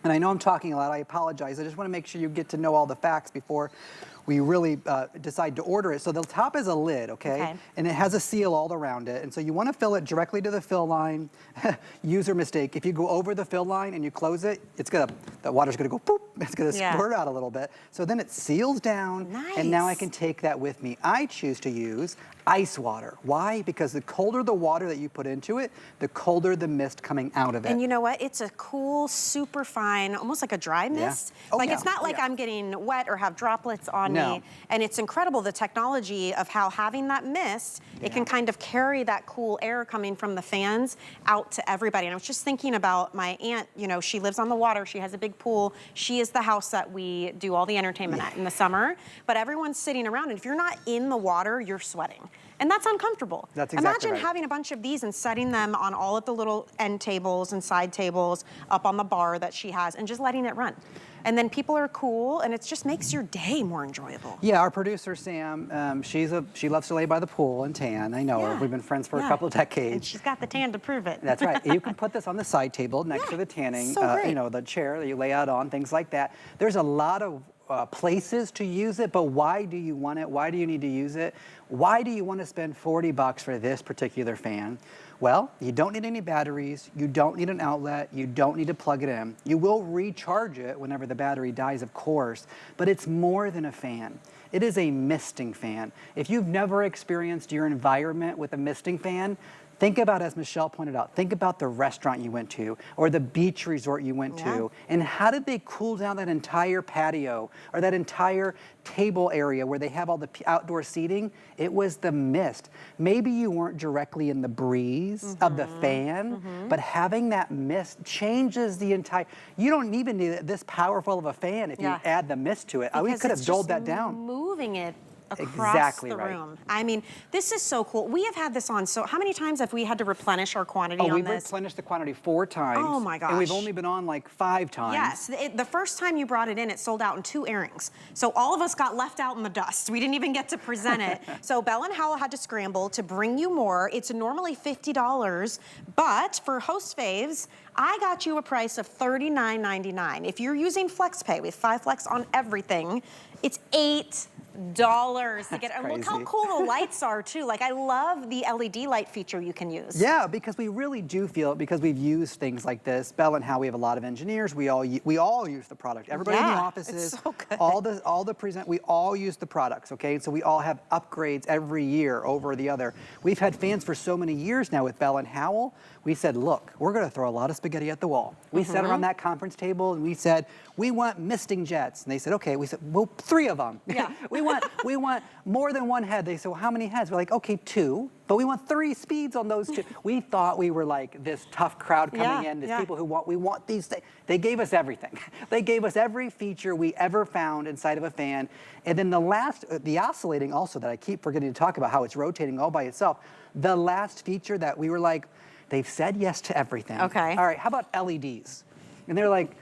And I know I'm talking a lot, I apologize. I just want to make sure you get to know all the facts before we really decide to order it. So the top is a lid, okay? And it has a seal all around it. And so you want to fill it directly to the fill line. User mistake. If you go over the fill line and you close it, the water's gonna go poop. It's gonna squirt out a little bit. So then it seals down. And now I can take that with me. I choose to use ice water. Why? Because the colder the water that you put into it, the colder the mist coming out of it. And you know what? It's a cool, super fine, almost like a dry mist. It's not like I'm getting wet or have droplets on me. And it's incredible, the technology of how having that mist, it can kind of carry that cool air coming from the fans out to everybody. And I was just thinking about my aunt, you know, she lives on the water, she has a big pool. She is the house that we do all the entertainment at in the summer. But everyone's sitting around, and if you're not in the water, you're sweating. And that's uncomfortable. That's exactly Imagine having a bunch of these and setting them on all of the little end tables and side tables up on the bar that she has and just letting it run. And then people are cool, and it just makes your day more enjoyable. Yeah, our producer, Sam, she loves to lay by the pool and tan. I know her. We've been friends for a couple of decades. And she's got the tan to prove it. That's right. You can put this on the side table next to the tanning, you know, the chair that you lay out on, things like that. There's a lot of places to use it, but why do you want it? Why do you need to use it? Why do you want to spend 40 bucks for this particular fan? Well, you don't need any batteries, you don't need an outlet, you don't need to plug it in. You will recharge it whenever the battery dies, of course, but it's more than a fan. It is a misting fan. If you've never experienced your environment with a misting fan, think about, as Michelle pointed out, think about the restaurant you went to or the beach resort you went to, and how did they cool down that entire patio or that entire table area where they have all the outdoor seating? It was the mist. Maybe you weren't directly in the breeze of the fan, but having that mist changes the entire, you don't even need this powerful of a fan if you add the mist to it. We could have dulled that down. Moving it across the room. I mean, this is so cool. We have had this on, so how many times have we had to replenish our quantity on this? We've replenished the quantity 4 times. Oh my gosh. And we've only been on like 5 times. Yes, the first time you brought it in, it sold out in 2 airings. So all of us got left out in the dust. We didn't even get to present it. So Belle and Howell had to scramble to bring you more. It's normally $50, but for Host Faves, I got you a price of $39.99. If you're using FlexPay with 5 Flex on everything, it's $8 to get. And look how cool the lights are too. Like, I love the LED light feature you can use. Yeah, because we really do feel it, because we've used things like this. Belle and How, we have a lot of engineers. We all use the product. Everybody in the offices, it's so good. we all use the products, okay? So we all have upgrades every year over the other. We've had fans for so many years now with Belle and Howell. We said, look, we're gonna throw a lot of spaghetti at the wall. We sat around that conference table and we said, we want misting jets. And they said, okay. We said, well, 3 of them. Yeah. we want more than 1 head. They said, well, how many heads? We're like, okay, 2, but we want 3 speeds on those 2. We thought we were like this tough crowd coming in, these people who we want these things. They gave us everything. They gave us every feature we ever found inside of a fan. And then the oscillating also, that I keep forgetting to talk about, how it's rotating all by itself. The last feature that we were like, they've said yes to everything. Okay. All right, how about LEDs? And they're like,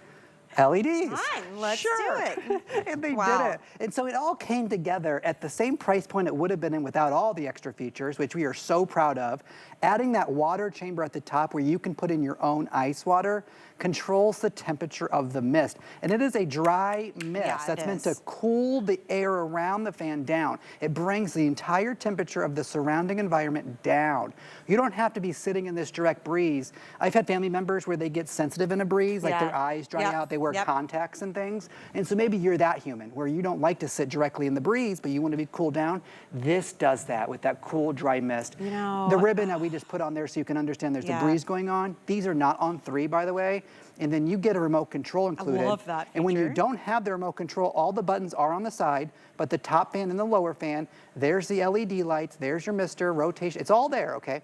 LEDs. Fine, let's do it. And they did it. And so it all came together at the same price point it would have been in without all the extra features, which we are so proud of. Adding that water chamber at the top where you can put in your own ice water controls the temperature of the mist. And it is a dry mist that's meant to cool the air around the fan down. It brings the entire temperature of the surrounding environment down. You don't have to be sitting in this direct breeze. I've had family members where they get sensitive in a breeze, like their eyes dry out, they wear contacts and things. And so maybe you're that human where you don't like to sit directly in the breeze, but you want to be cooled down. This does that with that cool, dry mist. You know, the ribbon that we just put on there so you can understand there's a breeze going on. These are not on 3, by the way. And then you get a remote control included. I love that feature. And when you don't have the remote control, all the buttons are on the side, but the top fan and the lower fan, there's the LED lights, there's your mister, rotation, it's all there, okay?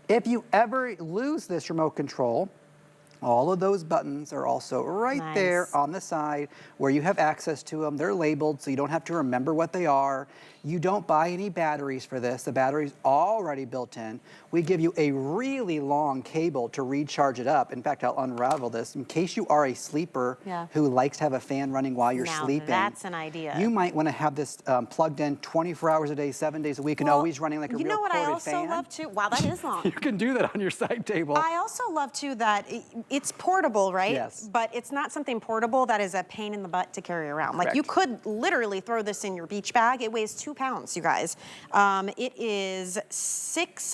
If you ever lose this remote control, all of those buttons are also right there on the side where you have access to them. They're labeled so you don't have to remember what they are. You don't buy any batteries for this. The battery's already built in. We give you a really long cable to recharge it up. In fact, I'll unravel this. In case you are a sleeper who likes to have a fan running while you're sleeping. That's an idea. You might want to have this plugged in 24 hours a day, 7 days a week, and always running like a real corded fan. You know what I also love too? Wow, that is long. You can do that on your side table. I also love too that it's portable, right? Yes. But it's not something portable that is a pain in the butt to carry around. Like, you could literally throw this in your beach bag. It weighs 2 pounds, you guys. It is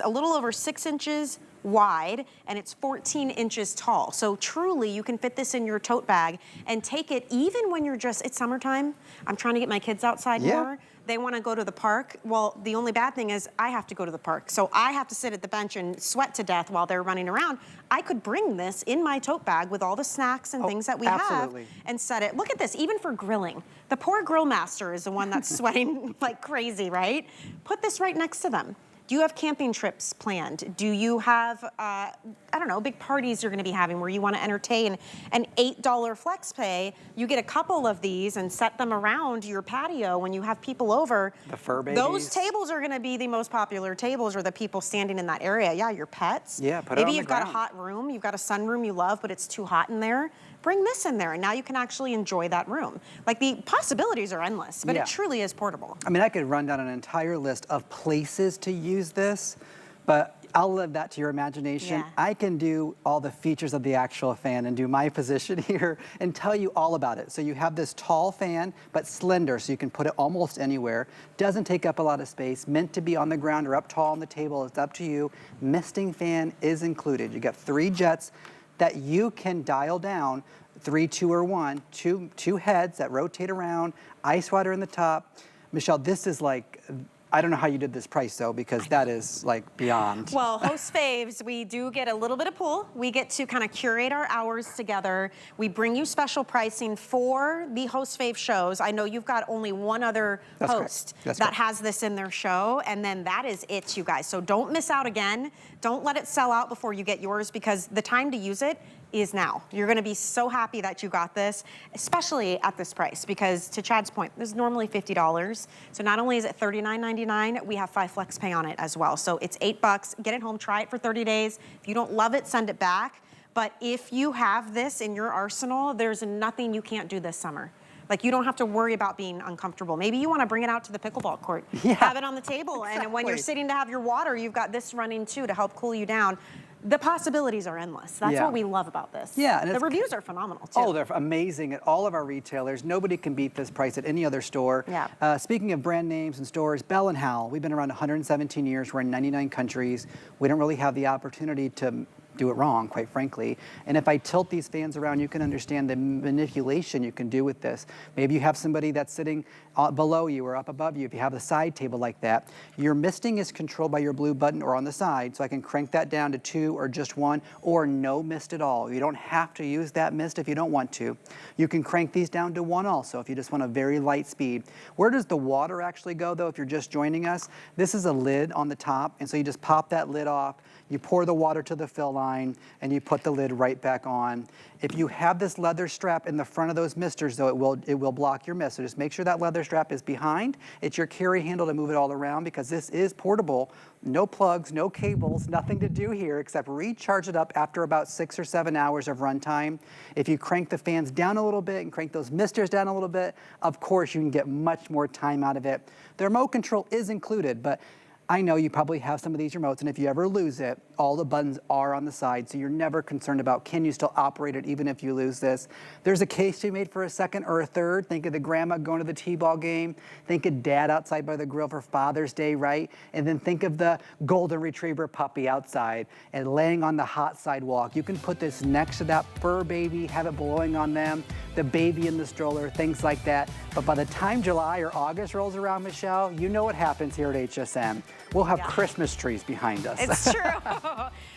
a little over 6 inches wide, and it's 14 inches tall. So truly, you can fit this in your tote bag and take it even when you're it's summertime. I'm trying to get my kids outside more. They want to go to the park. Well, the only bad thing is I have to go to the park. So I have to sit at the bench and sweat to death while they're running around. I could bring this in my tote bag with all the snacks and things that we have and set it. Look at this, even for grilling. The poor grill master is the one that's sweating like crazy, right? Put this right next to them. Do you have camping trips planned? Do you have, I don't know, big parties you're gonna be having where you wanna entertain an $8 flex pay? You get a couple of these and set them around your patio when you have people over. The fur babies. Those tables are gonna be the most popular tables, or the people standing in that area. Yeah, your pets. Yeah, put it on the Maybe you've got a ground. hot room, you've got a sunroom you love, but it's too hot in there. Bring this in there, and now you can actually enjoy that room. Like, the possibilities are endless, but it truly is portable. I mean, I could run down an entire list of places to use this, but I'll leave that to your imagination. Yeah. I can do all the features of the actual fan and do my position here and tell you all about it. So you have this tall fan, but slender, so you can put it almost anywhere. Doesn't take up a lot of space, meant to be on the ground or up tall on the table. It's up to you. Misting fan is included. You got 3 jets that you can dial down, 3, 2, or 1, two heads that rotate around, ice water in the top. Michelle, this is like, I don't know how you did this price though, because that is like beyond. Well, Host Faves, we do get a little bit of pull. We get to kind of curate our hours together. We bring you special pricing for the Host Fave shows. I know you've got only one other host that has this in their show, and then that is it, you guys. So don't miss out again. Don't let it sell out before you get yours, because the time to use it is now. You're gonna be so happy that you got this, especially at this price, because to Chad's point, this is normally $50. So not only is it $39.99, we have 5 flex pay on it as well. So it's $8, get it home, try it for 30 days. If you don't love it, send it back. But if you have this in your arsenal, there's nothing you can't do this summer. Like, you don't have to worry about being uncomfortable. Maybe you want to bring it out to the pickleball court, have it on the table, and when you're sitting to have your water, you've got this running too to help cool you down. The possibilities are endless. That's what we love about this. Yeah, and the reviews are phenomenal too. Oh, they're amazing at all of our retailers. Nobody can beat this price at any other store. Yeah. Speaking of brand names and stores, Bell & Howell, we've been around 117 years. We're in 99 countries. We don't really have the opportunity to do it wrong, quite frankly. And if I tilt these fans around, you can understand the manipulation you can do with this. Maybe you have somebody that's sitting below you or up above you. If you have a side table like that, your misting is controlled by your blue button or on the side, so I can crank that down to 2 or just 1 or no mist at all. You don't have to use that mist if you don't want to. You can crank these down to 1 also if you just want a very light speed. Where does the water actually go though if you're just joining us? This is a lid on the top, and so you just pop that lid off. You pour the water to the fill line, and you put the lid right back on. If you have this leather strap in the front of those misters, though, it will block your mist. So just make sure that leather strap is behind. It's your carry handle to move it all around, because this is portable. No plugs, no cables, nothing to do here except recharge it up after about 6 or 7 hours of runtime. If you crank the fans down a little bit and crank those misters down a little bit, of course you can get much more time out of it. The remote control is included, but I know you probably have some of these remotes, and if you ever lose it, all the buttons are on the side, so you're never concerned about can you still operate it even if you lose this. There's a case to be made for a second or a third. Think of the grandma going to the t-ball game. Think of dad outside by the grill for Father's Day, right? And then think of the golden retriever puppy outside and laying on the hot sidewalk. You can put this next to that fur baby, have it blowing on them, the baby in the stroller, things like that. But by the time July or August rolls around, Michelle, you know what happens here at HSN. We'll have Christmas trees behind us. It's true.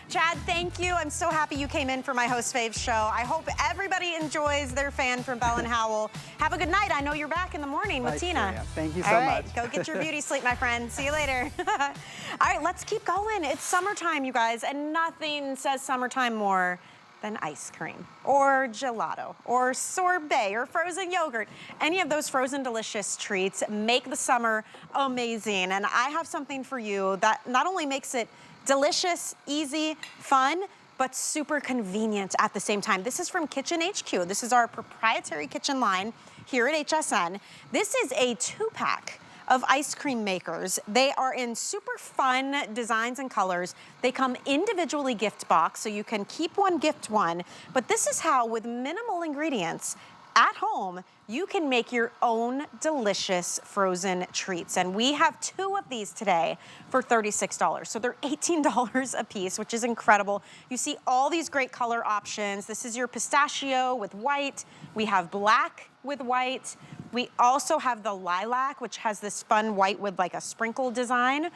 Chad, thank you. I'm so happy you came in for my Host Faves show. I hope everybody enjoys their fan from Bell & Howell. Have a good night. I know you're back in the morning with Tina. Thank you so much. Go get your beauty sleep, my friend. See you later. All right, let's keep going. It's summertime, you guys, and nothing says summertime more than ice cream or gelato or sorbet or frozen yogurt. Any of those frozen delicious treats make the summer amazing. And I have something for you that not only makes it delicious, easy, fun, but super convenient at the same time. This is from Kitchen HQ. This is our proprietary kitchen line here at HSN. This is a 2-pack of ice cream makers. They are in super fun designs and colors. They come individually gift boxed, so you can keep one, gift one. But this is how, with minimal ingredients, at home, you can make your own delicious frozen treats. And we have 2 of these today for $36. So they're $18 a piece, which is incredible. You see all these great color options. This is your pistachio with white. We have black with white. We also have the lilac, which has this fun white with like a sprinkle design.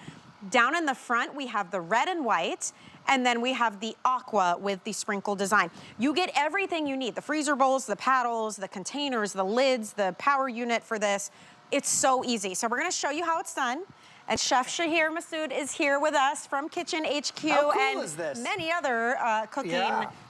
Down in the front, we have the red and white, and then we have the aqua with the sprinkle design. You get everything you need, the freezer bowls, the paddles, the containers, the lids, the power unit for this. It's so easy. So we're gonna show you how it's done. And Chef Shahir Masood is here with us from Kitchen HQ. How cool and is this? Many other cooking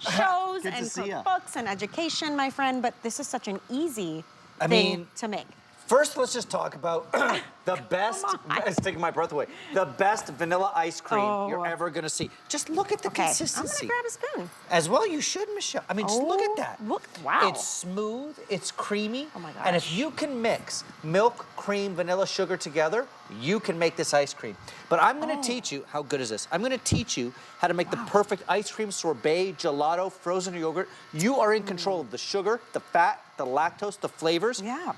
shows and cookbooks and education, my friend, but this is such an easy thing to make. First, let's just talk about the best, it's taking my breath away, the best vanilla ice cream you're ever gonna see. Just look at the consistency. I'm gonna grab a spoon. As well you should, Michelle. I mean, just look at that. Look, wow. It's smooth, it's creamy. Oh my gosh. And if you can mix milk, cream, vanilla, sugar together, you can make this ice cream. But I'm gonna teach you, how good is this? I'm gonna teach you how to make the perfect ice cream, sorbet, gelato, frozen yogurt. You are in control of the sugar, the fat, the lactose, the flavors. Yeah.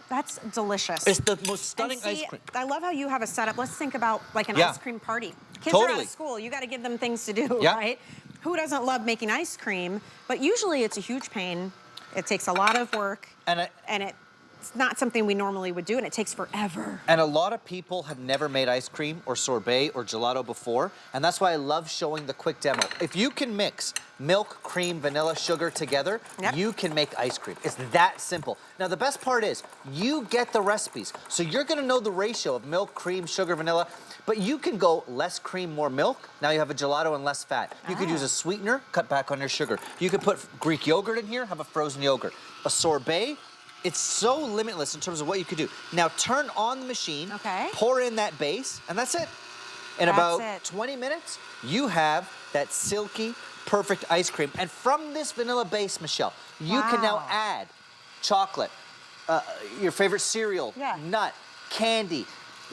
That's delicious. It's the most stunning and see, ice cream. I love how you have a setup. Let's think about like an Yeah. ice cream party. Kids are out Totally. of school. You got to give them things to do, Yeah. right? Who doesn't love making ice cream? But usually it's a huge pain. It takes a lot of work. And it's not something we normally would do, and it takes forever. And a lot of people have never made ice cream or sorbet or gelato before, and that's why I love showing the quick demo. If you can mix milk, cream, vanilla, sugar together, you can make ice cream. It's that simple. Now, the best part is you get the recipes, so you're gonna know the ratio of milk, cream, sugar, vanilla, but you can go less cream, more milk. Now you have a gelato and less fat. You could use a sweetener, cut back on your sugar. You could put Greek yogurt in here, have a frozen yogurt. A sorbet, it's so limitless in terms of what you could do. Now turn on the machine, pour in that base, and that's it. In about 20 minutes, you have that silky, perfect ice cream. And from this vanilla base, Michelle, you can now add chocolate, your favorite cereal, nut, candy,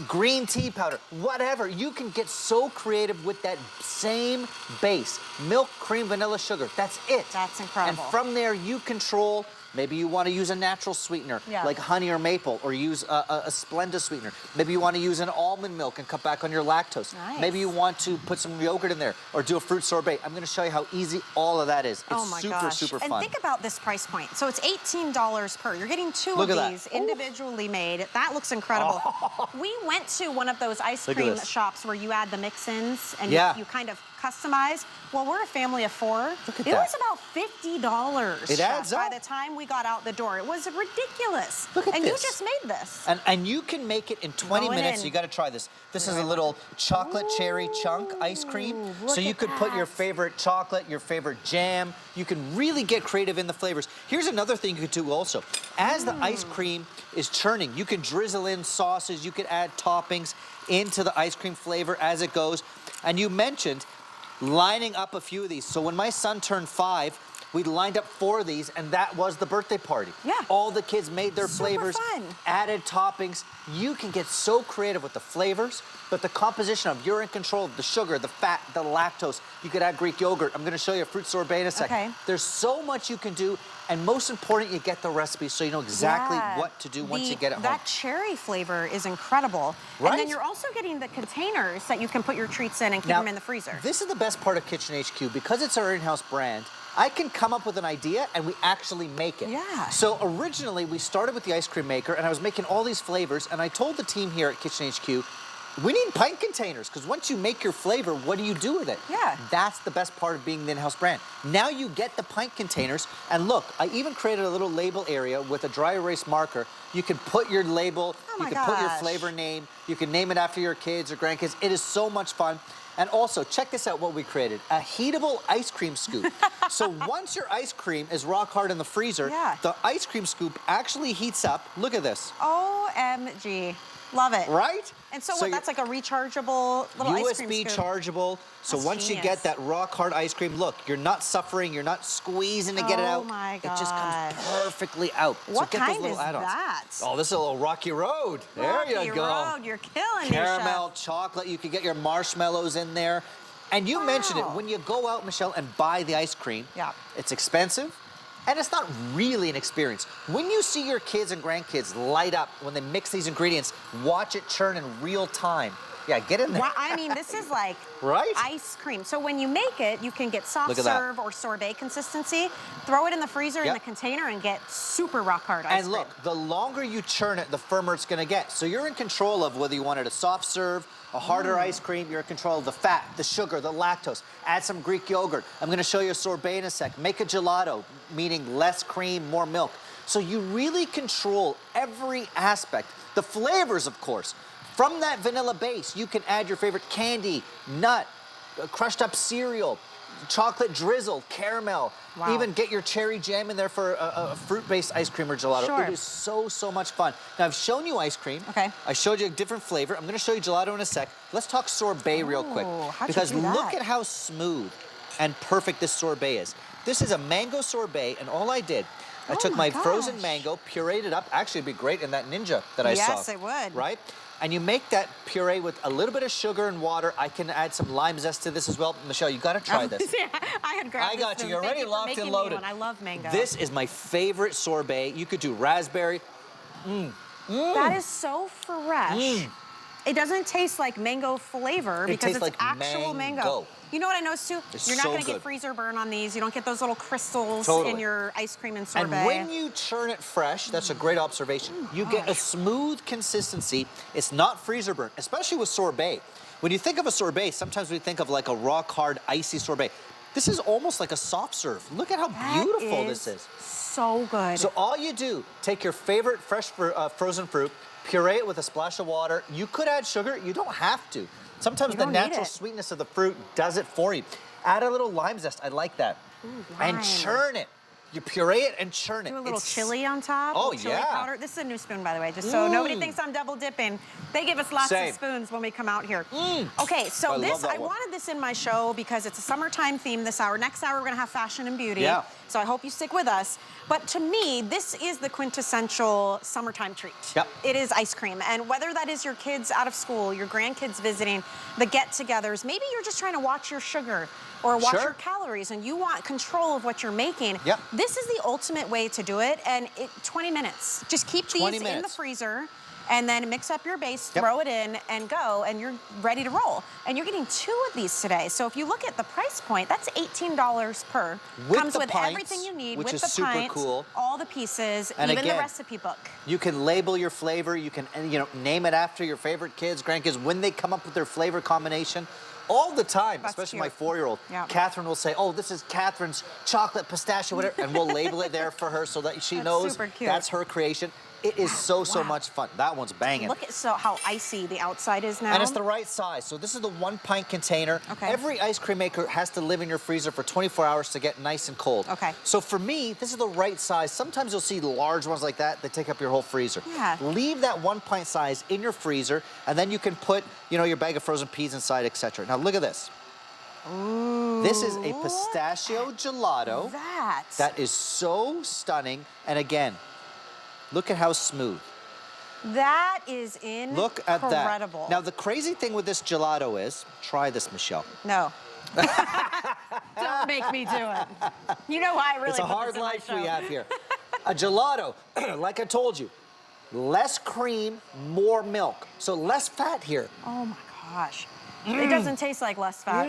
green tea powder, whatever. You can get so creative with that same base. Milk, cream, vanilla, sugar. That's it. That's incredible. And from there, you control. Maybe you want to use a natural sweetener, like honey or maple, or use a Splenda sweetener. Maybe you want to use an almond milk and cut back on your lactose. Nice. Maybe you want to put some yogurt in there, or do a fruit sorbet. I'm going to show you how easy all of that is. It's super fun. And think about this price point. So it's $18 per. You're getting two Look of at these that. individually made. That looks incredible. We went to one of those ice cream shops where you add the mix-ins and you kind of customize. Well, we're a family of 4. It was about $50. It adds up. By the time we got out the door. It was ridiculous. Look at and this. you just made this. And you can make it in 20 minutes. So you got to try this. This is a little chocolate cherry chunk ice cream. So you could put your favorite chocolate, your favorite jam. You can really get creative in the flavors. Here's another thing you could do also. As the ice cream is churning, you can drizzle in sauces. You can add toppings into the ice cream flavor as it goes. And you mentioned lining up a few of these. So when my son turned 5, we lined up 4 of these, and that was the birthday party. Yeah. All the kids made their flavors, added toppings. You can get so creative with the flavors, but the composition of, you're in control of the sugar, the fat, the lactose. You could add Greek yogurt. I'm gonna show you a fruit sorbet in a second. There's so much you can do, and most important, you get the recipe so you know exactly what to do once you get it home. That cherry flavor is incredible. And then you're also getting the containers that you can put your treats in and keep them in the freezer. This is the best part of Kitchen HQ. Because it's our in-house brand, I can come up with an idea and we actually make it. Yeah. So originally we started with the ice cream maker and I was making all these flavors, and I told the team here at Kitchen HQ, we need pint containers, because once you make your flavor, what do you do with it? Yeah. That's the best part of being the in-house brand. Now you get the pint containers, and look, I even created a little label area with a dry erase marker. You can put your label, you can put your flavor name, you can name it after your kids or grandkids. It is so much fun. And also, check this out, what we created, a heatable ice cream scoop. So once your ice cream is rock hard in the freezer, the ice cream scoop actually heats up. Look at this. OMG. Love it. Right? And so what, that's like a rechargeable little ice cream USB scoop. chargeable. So once you get that rock hard ice cream, look, you're not suffering, you're not squeezing to get it out. Oh my gosh. It just comes perfectly out. What so get kind those little is add-ons. that? Oh, this is a little Rocky Road. There you go. Rocky Road, you're killing me, Caramel, Chef. chocolate, you could get your marshmallows in there. And you mentioned it, when you go out, Michelle, and buy the ice cream, it's expensive. And it's not really an experience. When you see your kids and grandkids light up when they mix these ingredients, watch it churn in real time. Yeah, get in there. Well, I mean, this is like ice cream. So when you make it, you can get soft serve or sorbet consistency, throw it in the freezer in the container, and get super rock hard ice cream. And look, the longer you churn it, the firmer it's gonna get. So you're in control of whether you wanted a soft serve, a harder ice cream. You're in control of the fat, the sugar, the lactose. Add some Greek yogurt. I'm gonna show you a sorbet in a sec. Make a gelato, meaning less cream, more milk. So you really control every aspect. The flavors, of course. From that vanilla base, you can add your favorite candy, nut, crushed up cereal, chocolate drizzle, caramel. Wow. Even get your cherry jam in there for a fruit-based ice cream or gelato. Sure. It is so, so much fun. Now, I've shown you ice cream. Okay. I showed you a different flavor. I'm gonna show you gelato in a sec. Let's talk sorbet real quick. How'd you Because do that? look at how smooth and perfect this sorbet is. This is a mango sorbet, and all I did, I took my frozen mango, pureed it up. Actually, it'd be great in that Ninja that I saw. Yes, it would. Right? And you make that puree with a little bit of sugar and water. I can add some lime zest to this as well. Michelle, you gotta try this. Yeah, I had grabbed I got this you. You're spoon. already Thank you for locked and making me loaded. one. I love mango. This is my favorite sorbet. You could do raspberry. That is so fresh. It doesn't taste like mango flavor because tastes it's like actual mango. You know what I noticed too? It's You're not so gonna good. get freezer burn on these. You don't get those little crystals Totally. in your ice cream and sorbet. And when you churn it fresh, that's a great observation. You get a smooth consistency. It's not freezer burn, especially with sorbet. When you think of a sorbet, sometimes we think of like a rock hard, icy sorbet. This is almost like a soft serve. Look at how beautiful this is. So good. So all you do, take your favorite fresh frozen fruit, puree it with a splash of water. You could add sugar, you don't have to. Sometimes the natural sweetness of the fruit does it for you. Add a little lime zest, I like that. And churn it. You puree it and churn it. Do a little chili on top. Oh, chili yeah. powder. This is a new spoon, by the way, just so nobody thinks I'm double dipping. They give us lots of spoons when we come out here. Okay, so I wanted this in my show because it's a summertime theme this hour. Next hour, we're gonna have fashion and beauty. Yeah. So I hope you stick with us. But to me, this is the quintessential summertime treat. Yep. It is ice cream. And whether that is your kids out of school, your grandkids visiting, the get-togethers, maybe you're just trying to watch your sugar or watch your calories and you want control of what you're making. Yep. This is the ultimate way to do it, and 20 minutes. Just keep these in the freezer, and then mix up your base, throw it in, and go, and you're ready to roll. And you're getting 2 of these today. So if you look at the price point, that's $18 per. Comes with everything you need, which with is the super pints, cool. all the pieces, And even again, the recipe book. You can label your flavor. You can, name it after your favorite kids, grandkids, when they come up with their flavor combination. All the time, especially my 4-year-old. Yeah. Catherine will say, oh, this is Catherine's chocolate pistachio, whatever, and we'll label it there for her so that she knows that's her creation. It is so much fun. That one's banging. Look at how icy the outside is now. And it's the right size. So this is the 1-pint container. Okay. Every ice cream maker has to live in your freezer for 24 hours to get nice and cold. Okay. So for me, this is the right size. Sometimes you'll see large ones like that take up your whole freezer. Yeah. Leave that 1-pint size in your freezer, and then you can put, your bag of frozen peas inside, etc. Now look at this. Ooh, this is a pistachio gelato. That is so stunning. And again, look at how smooth. That is incredible. Look at that. Now, the crazy thing with this gelato is, try this, Michelle. No. Don't make me do it. You know I really It's a hard life we have here. A gelato, like I told you, less cream, more milk. So less fat here. Oh my gosh. It doesn't taste like less fat.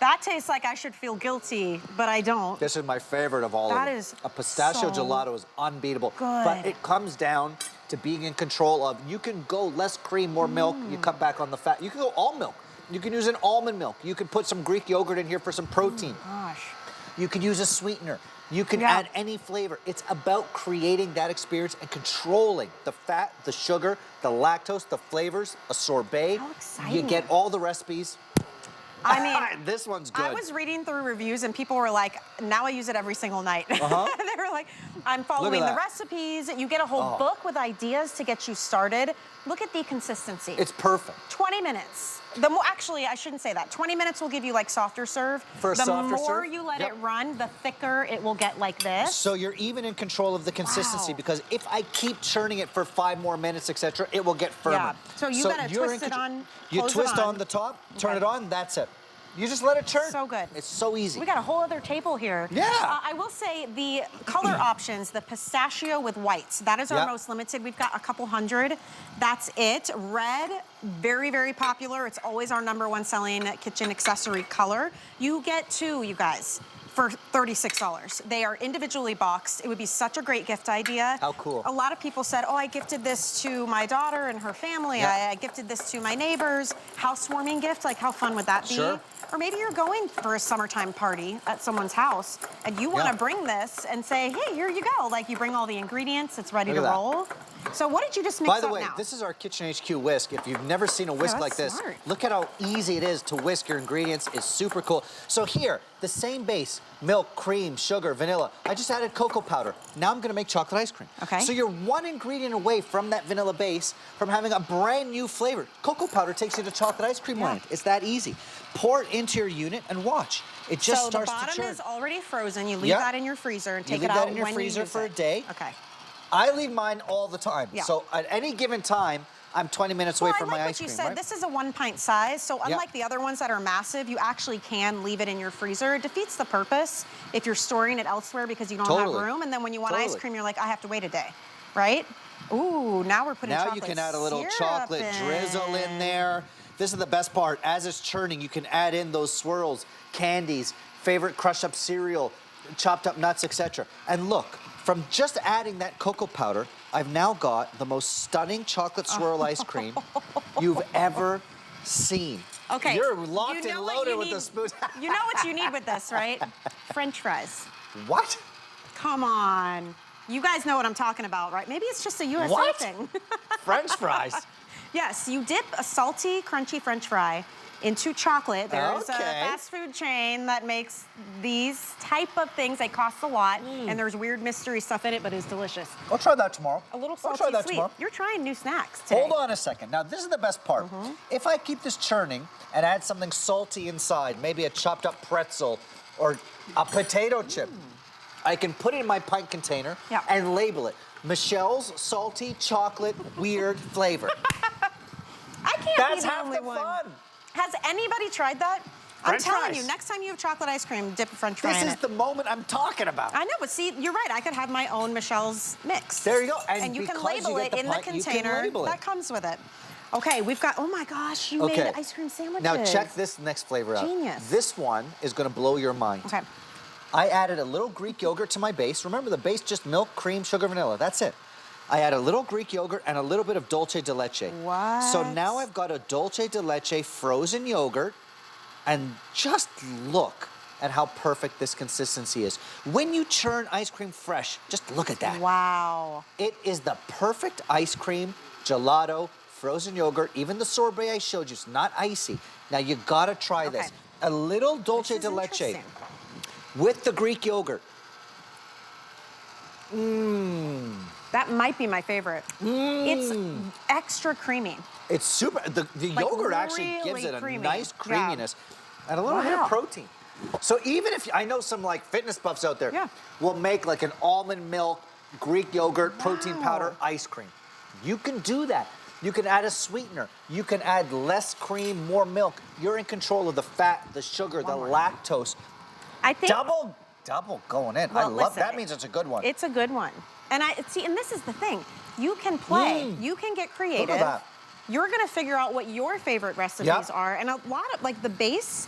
That tastes like I should feel guilty, but I don't. This is my favorite of all of them. That is a pistachio so gelato is unbeatable. good. But it comes down to being in control of, you can go less cream, more milk, you cut back on the fat. You can go all milk. You can use an almond milk. You can put some Greek yogurt in here for some protein. Gosh. You can use a sweetener. You can add any flavor. It's about creating that experience and controlling the fat, the sugar, the lactose, the flavors, a sorbet. How exciting. You get all the recipes. I mean, this one's good. I was reading through reviews and people were like, now I use it every single night. They were like, I'm following the recipes. You get a whole book with ideas to get you started. Look at the consistency. It's perfect. 20 minutes. Actually, I shouldn't say that. 20 minutes will give you like softer serve. The more you let it run, the thicker it will get like this. So you're even in control of the consistency because if I keep churning it for 5 more minutes, etc., it will get firmer. Yeah. So you gotta twist it on. You twist on the top, turn it on, that's it. You just let it churn. So good. It's so easy. We got a whole other table here. Yeah. I will say the color options, the pistachio with whites, that is our most limited. We've got a couple hundred. That's it. Red, very, very popular. It's always our #1 selling kitchen accessory color. You get 2, you guys, for $36. They are individually boxed. It would be such a great gift idea. How cool. A lot of people said, oh, I gifted this to my daughter and her family. I gifted this to my neighbors. Housewarming gift, like how fun would that be? Sure. Or maybe you're going for a summertime party at someone's house and you want to bring this and say, hey, here you go. Like you bring all the ingredients, it's ready to roll. So what did you just mix By the up way, now? this is our Kitchen HQ whisk. If you've never seen a whisk that's like this, smart. look at how easy it is to whisk your ingredients. It's super cool. So here, the same base, milk, cream, sugar, vanilla. I just added cocoa powder. Now I'm gonna make chocolate ice cream. Okay. So you're one ingredient away from that vanilla base from having a brand new flavor. Cocoa powder takes you to chocolate ice cream land. It's that easy. Pour it into your unit and watch. It just so starts the bottom to churn. is already frozen. You leave Yep. that in your freezer and take You it leave out that in your when freezer you use for a it. day. Okay. I leave mine all the time. Yeah. So at any given time, I'm 20 minutes away from my ice cream, I like what you said. right? This is a 1 pint size, so unlike the other ones that are massive, you actually can leave it in your freezer. It defeats the purpose if you're storing it elsewhere because you don't have room, and then when you want ice cream, you're like, I have to wait a day, right? Ooh, now we're putting chocolate Now you can add a little syrup chocolate drizzle in there. This is the best part. As it's churning, you can add in those swirls, candies, favorite crushed up cereal, chopped up nuts, etc. And look, from just adding that cocoa powder, I've now got the most stunning chocolate swirl ice cream you've ever seen. Okay. You're locked you know and what loaded you with need- the spoon. You know what you need with this, right? French fries. What? Come on. You guys know what I'm talking about, right? Maybe it's just a USA What? thing. French fries. Yes, you dip a salty, crunchy French fry into chocolate. There's a Okay. fast food chain that makes these type of things. They cost a lot, and there's weird mystery stuff in it, but it's delicious. I'll try that tomorrow. A little I'll salty try that sweet. tomorrow. You're trying new snacks today. Hold on a second. Now, this is the best part. If I keep this churning and add something salty inside, maybe a chopped up pretzel or a potato chip, I can put it in my pint container and label it. Michelle's salty chocolate weird flavor. I can't That's be the half only the one. fun. Has anybody tried that? I'm French telling fries. you, next time you have chocolate ice cream, dip a French fry This in is it. the moment I'm talking about. I know, but see, you're right. I could have my own Michelle's mix. There you go. And you can because label you it get in the pint, you can container label it. that comes with it. Okay, we've got, oh my gosh, you made ice cream sandwiches. Now check this next flavor out. Genius. This one is gonna blow your mind. Okay. I added a little Greek yogurt to my base. Remember the base, just milk, cream, sugar, vanilla, that's it. I add a little Greek yogurt and a little bit of dulce de leche. What? So now I've got a dulce de leche frozen yogurt, and just look at how perfect this consistency is. When you churn ice cream fresh, just look at that. Wow. It is the perfect ice cream, gelato, frozen yogurt, even the sorbet I showed you, it's not icy. Now you gotta try this. A little dulce This is de leche interesting. with the Greek yogurt. That might be my favorite. It's extra creamy. It's super, the Like yogurt actually gives really it a creamy. nice Yeah. creaminess and a little bit Wow. of protein. So even if, I know some like fitness buffs out there will make like an almond milk, Greek yogurt, protein powder ice cream. You can do that. You can add a sweetener. You can add less cream, more milk. You're in control of the fat, the sugar, the lactose. I think Double going in. I Well, love listen, that. Means it's a good one. it's a good one. And and this is the thing. You can play. You can get creative. Look at that. You're gonna figure out what your favorite recipes are, and a lot of like the base.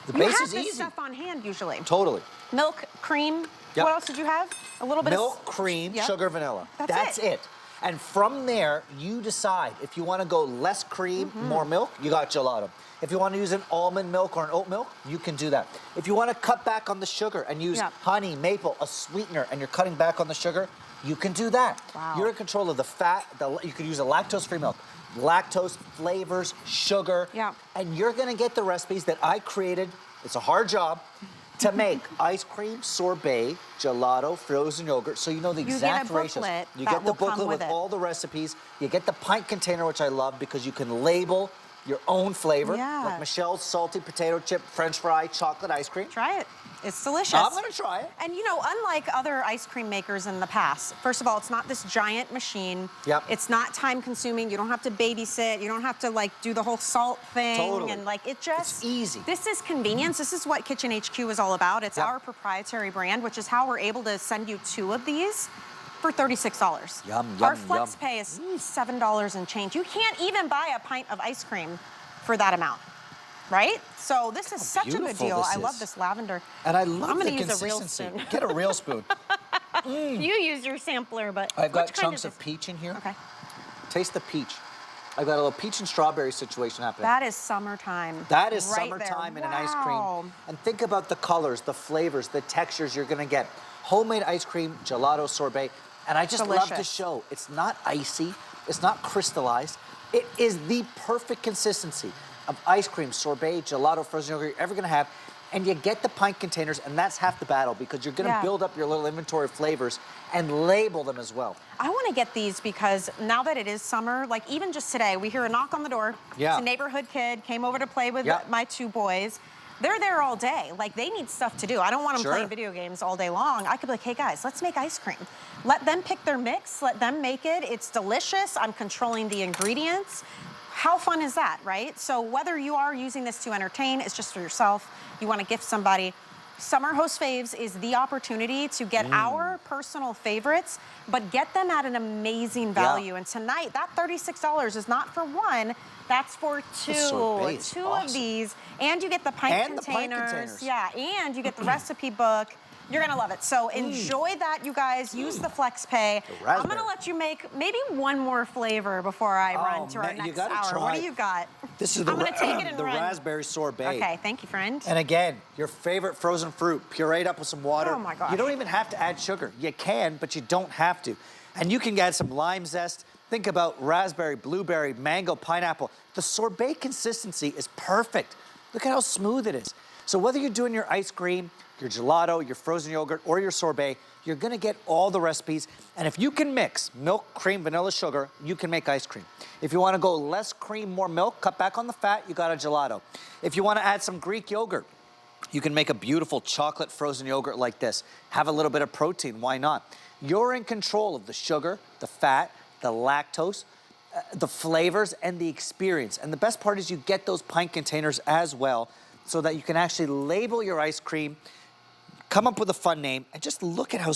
The you base have is this easy. stuff on hand usually. Totally. Milk, cream. Yep. What else did you have? A little bit Milk, of cream, Yep. sugar, vanilla. That's it. And from there, you decide if you want to go less cream, more milk, you got gelato. If you want to use an almond milk or an oat milk, you can do that. If you want to cut back on the sugar and use honey, maple, a sweetener, and you're cutting back on the sugar, you can do that. Wow. You're in control of the fat. You could use a lactose-free milk. Lactose, flavors, sugar. And you're going to get the recipes that I created. It's a hard job. To make ice cream, sorbet, gelato, frozen yogurt, so you know the You get exact a ratios. booklet You that get the will come booklet with with it. all the recipes. You get the pint container, which I love because you can label your own flavor, like Michelle's salty potato chip, French fry, chocolate ice cream. Try it. It's delicious. I'm gonna try it. And you know, unlike other ice cream makers in the past, first of all, it's not this giant machine. Yep. It's not time consuming. You don't have to babysit. You don't have to like do the whole salt thing. Totally. And like it just It's easy. This is convenience. This is what Kitchen HQ is all about. It's Yep. our proprietary brand, which is how we're able to send you 2 of these for $36. Yum, Our yum, flex yum. pay is $7 and change. You can't even buy a pint of ice cream for that amount. Right? So this is such a good beautiful deal. this I love is. this lavender. And I love I'm the gonna use a real consistency. spoon. Get a real spoon. You use your sampler, but I've got which kind chunks is of this? peach in here. Okay. Taste the peach. I've got a little peach and strawberry situation happening. That is summertime. That is right summertime there. in an ice Wow. cream. And think about the colors, the flavors, the textures you're gonna get. Homemade ice cream, gelato, sorbet. And I just love to Delicious. show, it's not icy, it's not crystallized. It is the perfect consistency of ice cream, sorbet, gelato, frozen yogurt you're ever gonna have. And you get the pint containers, and that's half the battle because you're gonna build up your little inventory of flavors and label them as well. I want to get these because now that it is summer, like even just today, we hear a knock on the door. Yeah. It's a neighborhood kid, came over to play with Yeah. my 2 boys. They're there all day. Like, they need stuff to do. I don't want them playing video games all day long. I could be like, hey guys, let's make ice cream. Let them pick their mix, let them make it. It's delicious. I'm controlling the ingredients. How fun is that, right? So whether you are using this to entertain, it's just for yourself, you want to gift somebody, Summer Host Faves is the opportunity to get our personal favorites, but get them at an amazing value. And tonight, that $36 is not for one, that's for 2. Two of these. And you get the pint containers. Yeah, and you get the recipe book. You're gonna love it. So enjoy that, you guys. Use the Flex Pay. I'm gonna let you make maybe one more flavor before I run to our next hour. What do you got? This is I'm gonna take it and the run. raspberry sorbet. Okay, thank you, friend. And again, your favorite frozen fruit, pureed up with some water. Oh my gosh. You don't even have to add sugar. You can, but you don't have to. And you can add some lime zest. Think about raspberry, blueberry, mango, pineapple. The sorbet consistency is perfect. Look at how smooth it is. So whether you're doing your ice cream, your gelato, your frozen yogurt, or your sorbet, you're gonna get all the recipes. And if you can mix milk, cream, vanilla, sugar, you can make ice cream. If you wanna go less cream, more milk, cut back on the fat, you got a gelato. If you wanna add some Greek yogurt, you can make a beautiful chocolate frozen yogurt like this. Have a little bit of protein, why not? You're in control of the sugar, the fat, the lactose, the flavors, and the experience. And the best part is you get those pint containers as well so that you can actually label your ice cream, come up with a fun name, and just look at how